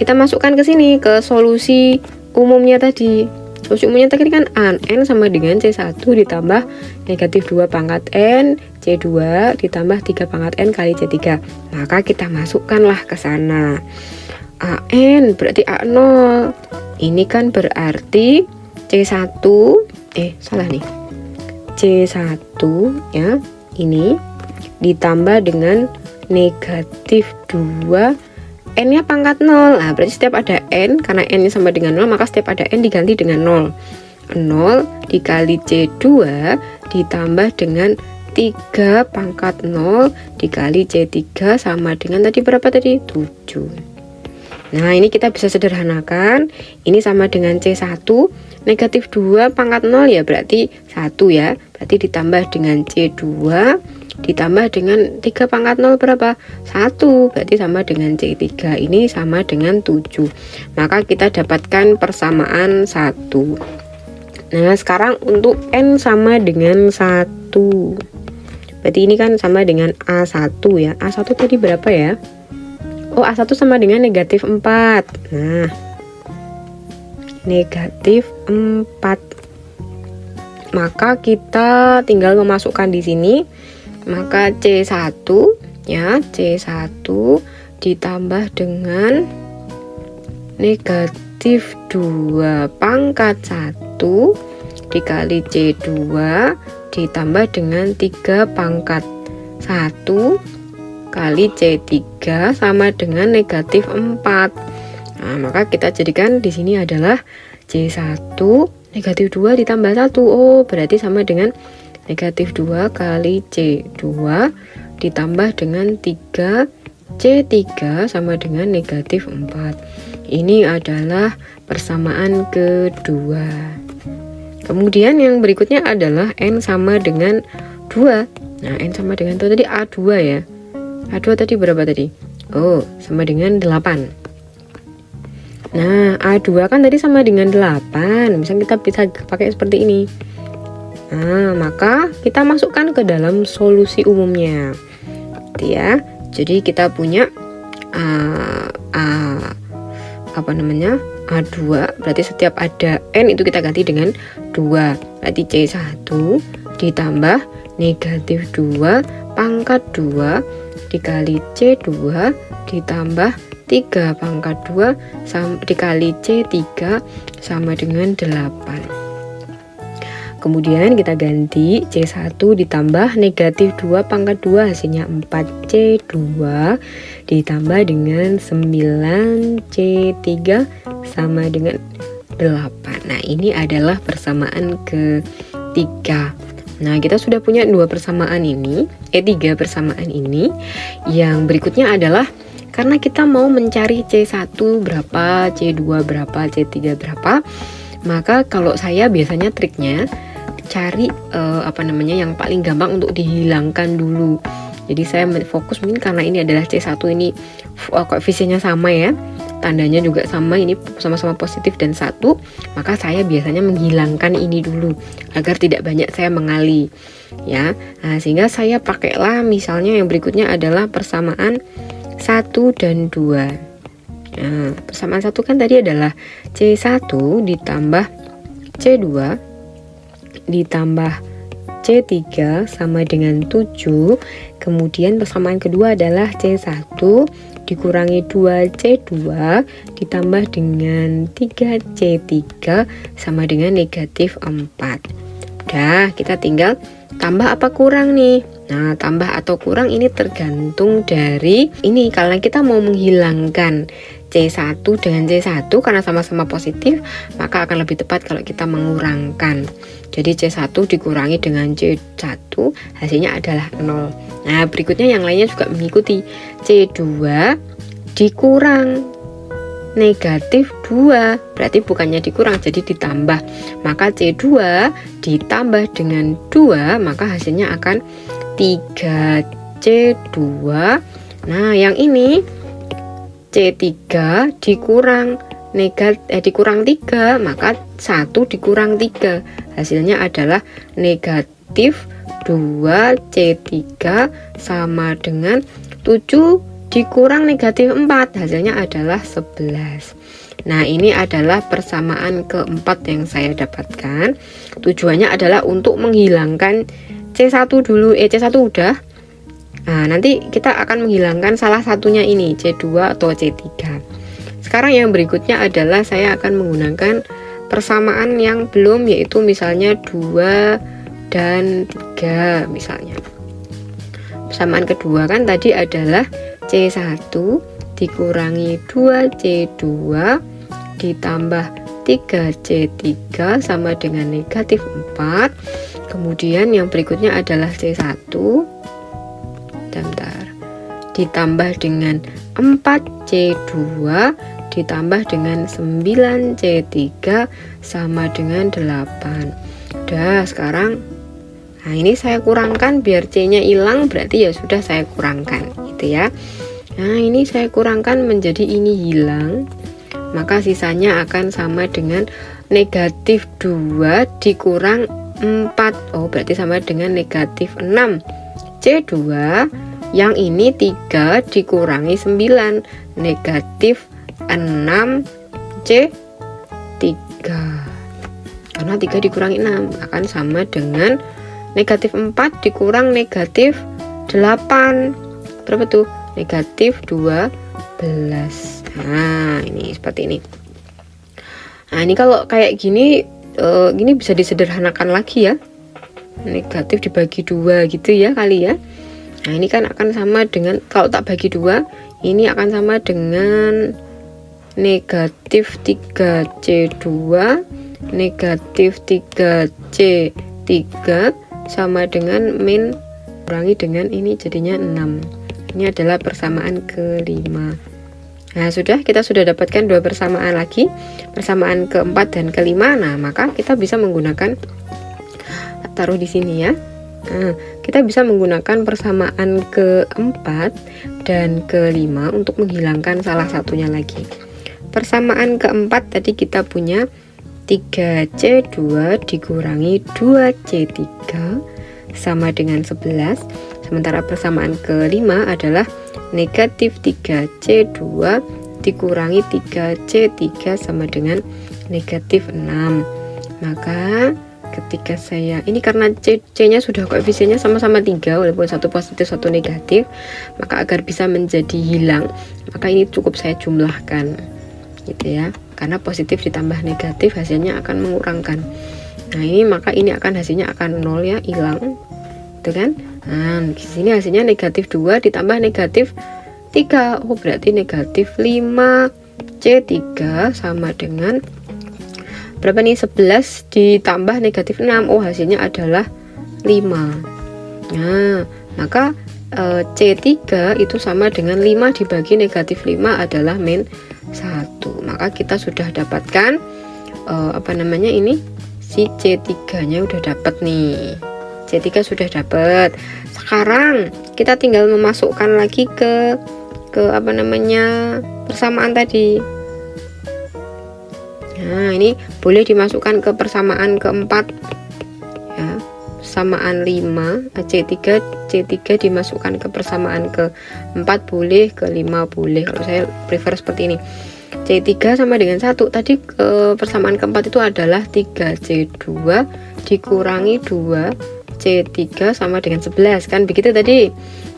kita masukkan ke sini, ke solusi umumnya tadi. Solusi umumnya tadi kan N sama dengan C1 ditambah negatif 2 pangkat N, C2 ditambah 3 pangkat N kali C3. Maka kita masukkanlah ke sana. AN berarti A0. Ini kan berarti C1, salah nih. C1 ya, ini ditambah dengan negatif 2 N-nya pangkat 0. Nah, berarti setiap ada N, karena N-nya sama dengan 0, maka setiap ada N diganti dengan 0. 0 dikali C2 ditambah dengan 3 pangkat 0 dikali C3 sama dengan tadi berapa tadi? 7. Nah, ini kita bisa sederhanakan. Ini sama dengan C1, negatif 2 pangkat 0 ya, berarti 1 ya. Berarti ditambah dengan C2 ditambah dengan 3 pangkat 0 berapa? 1, berarti sama dengan C3. Ini sama dengan 7. Maka kita dapatkan persamaan 1. Nah, sekarang untuk N sama dengan 1. Berarti ini kan sama dengan A1 ya. A1 tadi berapa ya? Oh, A1 sama dengan negatif 4. Nah, negatif 4. Maka kita tinggal memasukkan di sini. Maka C1 ya, C1 ditambah dengan negatif 2 pangkat 1 dikali C2 ditambah dengan 3 pangkat 1 kali C3 sama dengan negatif 4. Nah, maka kita jadikan di sini adalah C1 negatif 2 ditambah 1. Oh, berarti sama dengan negatif 2 kali C2 ditambah dengan 3 C3 sama dengan negatif 4. Ini adalah persamaan kedua. Kemudian yang berikutnya adalah N sama dengan 2. Nah, N sama dengan itu tadi A2 ya. A2 tadi berapa tadi? Oh, sama dengan 8. Nah, A2 kan tadi sama dengan 8. Misalnya kita bisa pakai seperti ini. Nah, maka kita masukkan ke dalam solusi umumnya. Ya. Jadi kita punya A2, berarti setiap ada N itu kita ganti dengan 2. Berarti C1 ditambah negatif 2 pangkat 2 dikali C2 ditambah 3 pangkat 2 dikali C3 sama dengan 8. Kemudian kita ganti C1 ditambah negatif 2 pangkat 2 hasilnya 4C2 ditambah dengan 9C3 sama dengan 8. Nah, ini adalah persamaan ketiga. Nah, kita sudah punya 2 persamaan ini, 3 persamaan ini. Yang berikutnya adalah karena kita mau mencari C1 berapa, C2 berapa, C3 berapa, maka kalau saya biasanya triknya cari yang paling gampang untuk dihilangkan dulu. Jadi saya fokus mungkin karena ini adalah C1 ini koefisiennya sama ya, tandanya juga sama, ini sama-sama positif dan 1, maka saya biasanya menghilangkan ini dulu agar tidak banyak saya mengali ya. Nah, sehingga saya pakailah misalnya yang berikutnya adalah persamaan 1 dan 2. Nah, persamaan 1 kan tadi adalah C1 ditambah C2 ditambah C3 sama dengan 7. Kemudian persamaan kedua adalah C1 dikurangi 2C2 ditambah dengan 3C3 sama dengan negatif 4. Udah, kita tinggal tambah apa kurang nih. Nah, tambah atau kurang ini tergantung dari ini. Kalau kita mau menghilangkan C1 dengan C1 karena sama-sama positif, maka akan lebih tepat kalau kita mengurangkan. Jadi C1 dikurangi dengan C1 hasilnya adalah 0. Nah, berikutnya yang lainnya juga mengikuti. C2 dikurang negatif 2, berarti bukannya dikurang jadi ditambah. Maka C2 ditambah dengan 2, maka hasilnya akan 3C2. Nah, yang ini C3 dikurang dikurang 3, maka 1 dikurang 3 hasilnya adalah negatif 2C3 sama dengan 7 dikurang negatif 4 hasilnya adalah 11. Nah, ini adalah persamaan keempat yang saya dapatkan. Tujuannya adalah untuk menghilangkan C1 dulu. C1 udah. Nah, nanti kita akan menghilangkan salah satunya ini, C2 atau C3. Sekarang yang berikutnya adalah saya akan menggunakan persamaan yang belum, yaitu misalnya 2 dan 3 misalnya. Persamaan kedua kan tadi adalah C1 dikurangi 2C2 ditambah 3C3 sama dengan negatif 4. Kemudian yang berikutnya adalah C1 ditambah dengan 4C2 ditambah dengan 9C3 sama dengan 8. Udah, sekarang Nah, ini saya kurangkan biar C-nya hilang, berarti ya sudah saya kurangkan gitu ya. Nah, ini saya kurangkan menjadi ini hilang. Maka sisanya akan sama dengan negatif 2 dikurang 4. Oh, berarti sama dengan negatif 6. C2 yang ini 3 dikurangi 9, negatif 6 C3. Karena 3 dikurangi 6 akan sama dengan negatif 4 dikurang negatif 8. Berapa tuh? Negatif 12. Nah, ini seperti ini. Nah, ini kalau kayak gini gini bisa disederhanakan lagi ya. Negatif dibagi 2 gitu ya kali ya. Nah, ini kan akan sama dengan, kalau tak bagi 2, ini akan sama dengan negatif 3C2 negatif 3C3 sama dengan min kurangi dengan ini jadinya 6. Ini adalah persamaan kelima. Nah, kita sudah dapatkan 2 persamaan lagi, persamaan keempat dan kelima. Nah, maka kita bisa menggunakan, taruh di sini ya. Nah, kita bisa menggunakan persamaan keempat dan kelima untuk menghilangkan salah satunya lagi. Persamaan keempat tadi kita punya 3C2 dikurangi 2C3 sama dengan 11. Sementara persamaan kelima adalah negatif 3C2 dikurangi 3C3 sama dengan negatif 6. Maka ketika saya, ini karena C-nya sudah koefisiennya sama-sama 3 walaupun satu positif satu negatif, maka agar bisa menjadi hilang, maka ini cukup saya jumlahkan gitu ya. Karena positif ditambah negatif hasilnya akan mengurangkan. Nah, ini maka ini akan hasilnya akan 0 ya, hilang. Itu kan? Nah, di sini hasilnya negatif 2 ditambah negatif 3. Oh, berarti negatif 5C3 sama dengan berapa nih? 11 ditambah negatif 6. Oh, hasilnya adalah 5. Nah, maka C3 itu sama dengan 5 dibagi negatif 5 adalah min 1. Maka kita sudah dapatkan ini si C3 nya udah dapat nih. C3 sudah dapat. Sekarang kita tinggal memasukkan lagi ke persamaan tadi. Nah, ini boleh dimasukkan ke persamaan keempat ya. Persamaan 5 C3 dimasukkan ke persamaan ke-4 boleh, ke-5 boleh. Kalau saya prefer seperti ini. C3 sama dengan 1. Tadi persamaan keempat itu adalah 3C2 dikurangi 2C3 sama dengan 11 kan begitu tadi.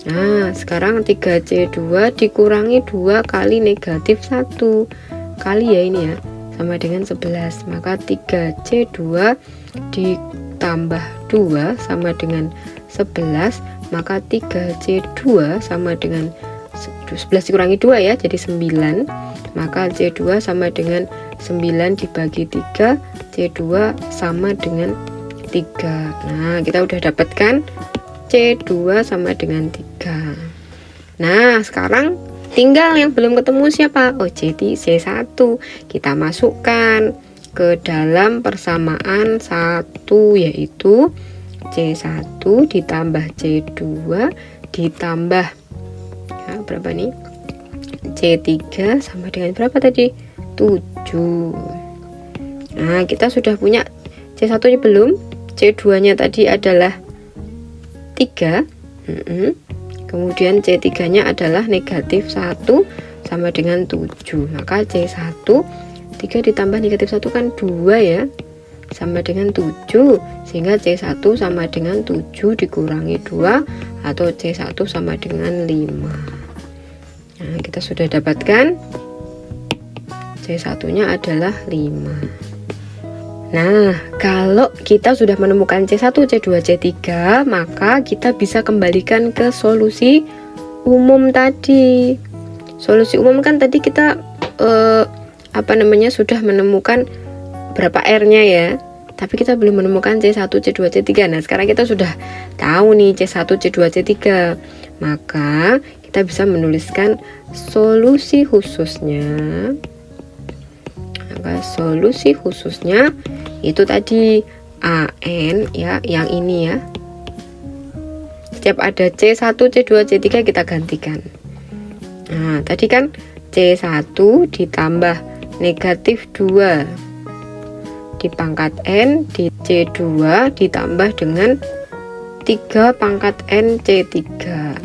Nah, sekarang 3C2 dikurangi 2 kali negatif 1 kali ya ini ya, sama dengan 11. Maka 3C2 ditambah 2 sama dengan 11. Maka 3C2 sama dengan 11 dikurangi 2 ya, jadi 9. Maka C2 sama dengan 9 dibagi 3. C2 sama dengan 3. Nah, kita udah dapatkan C2 sama dengan 3. Nah, sekarang tinggal yang belum ketemu siapa? Oh, C1. Kita masukkan ke dalam persamaan 1, yaitu C1 ditambah C2 ditambah ya, berapa nih? C3 sama dengan berapa tadi? 7. Nah, kita sudah punya C1 nya belum, C2 nya tadi adalah 3. Kemudian C3 nya adalah negatif 1 sama dengan 7. Maka C1 3 ditambah negatif 1 kan 2 ya, sama dengan 7. Sehingga C1 sama dengan 7 dikurangi 2 atau C1 sama dengan 5. Nah, kita sudah dapatkan C1 nya adalah 5. Nah, kalau kita sudah menemukan C1, C2, C3, maka kita bisa kembalikan ke solusi umum tadi. Solusi umum kan tadi kita sudah menemukan berapa R-nya ya. Tapi kita belum menemukan C1, C2, C3. Nah, sekarang kita sudah tahu nih C1, C2, C3. Maka kita bisa menuliskan solusi khususnya. Maka solusi khususnya itu tadi AN ya, yang ini ya, setiap ada C1, C2, C3 kita gantikan. Nah, tadi kan C1 ditambah negatif 2 di pangkat N, di C2 ditambah dengan 3 pangkat N C3.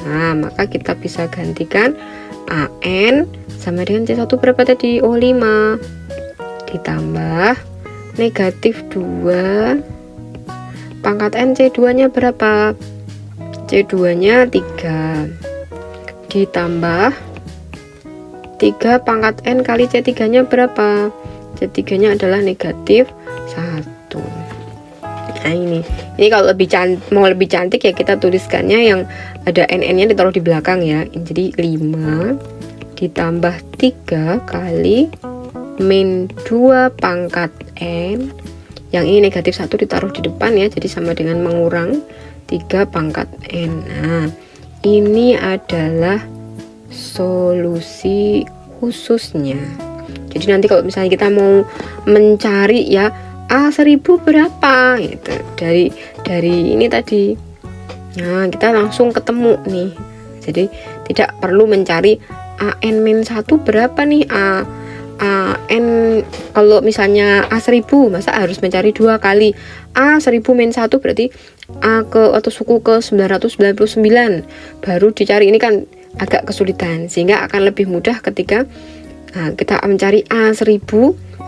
Nah, maka kita bisa gantikan AN sama dengan C1 berapa tadi? Oh, 5 ditambah negatif 2 pangkat N C2 nya berapa? C2 nya 3 ditambah 3 pangkat N kali C3 nya berapa? C3 nya adalah negatif 1. Nah, ini kalau mau lebih cantik ya kita tuliskannya yang ada NN nya ditaruh di belakang ya. Jadi 5 ditambah 3 kali min 2 pangkat N, yang ini negatif 1 ditaruh di depan ya, jadi sama dengan mengurang 3 pangkat N. Nah, ini adalah solusi khususnya. Jadi nanti kalau misalnya kita mau mencari ya A1000 berapa gitu, dari ini tadi, nah kita langsung ketemu nih. Jadi tidak perlu mencari AN-1 berapa nih, AN kalau misalnya A1000 masa harus mencari 2 kali A1000-1 berarti A ke atau suku ke 999 baru dicari. Ini kan agak kesulitan, sehingga akan lebih mudah ketika kita mencari A1000.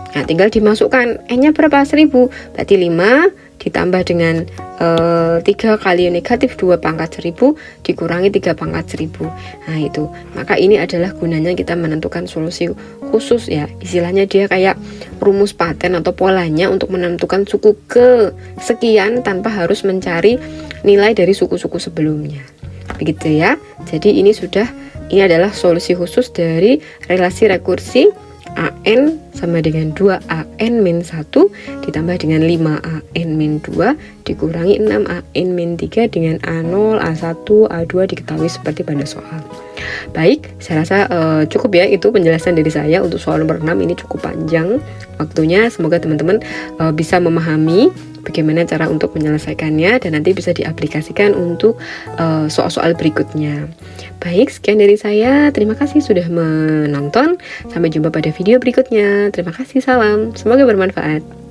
Nah, tinggal dimasukkan N nya berapa? 1000, berarti 5 ditambah dengan 3 kali negatif 2 pangkat 1000 dikurangi 3 pangkat 1000. Nah, itu. Maka ini adalah gunanya kita menentukan solusi khusus ya. Istilahnya dia kayak rumus paten atau polanya untuk menentukan suku ke sekian tanpa harus mencari nilai dari suku-suku sebelumnya. Begitu ya. Jadi ini adalah solusi khusus dari relasi rekursi AN sama dengan 2AN-1 ditambah dengan 5AN-2 dikurangi 6AN-3 dengan A0, A1, A2 diketahui seperti pada soal. Baik, saya rasa cukup ya itu penjelasan dari saya untuk soal nomor 6. Ini cukup panjang waktunya. Semoga teman-teman bisa memahami bagaimana cara untuk menyelesaikannya dan nanti bisa diaplikasikan untuk soal-soal berikutnya. Baik, sekian dari saya. Terima kasih sudah menonton. Sampai jumpa pada video berikutnya. Terima kasih, salam. Semoga bermanfaat.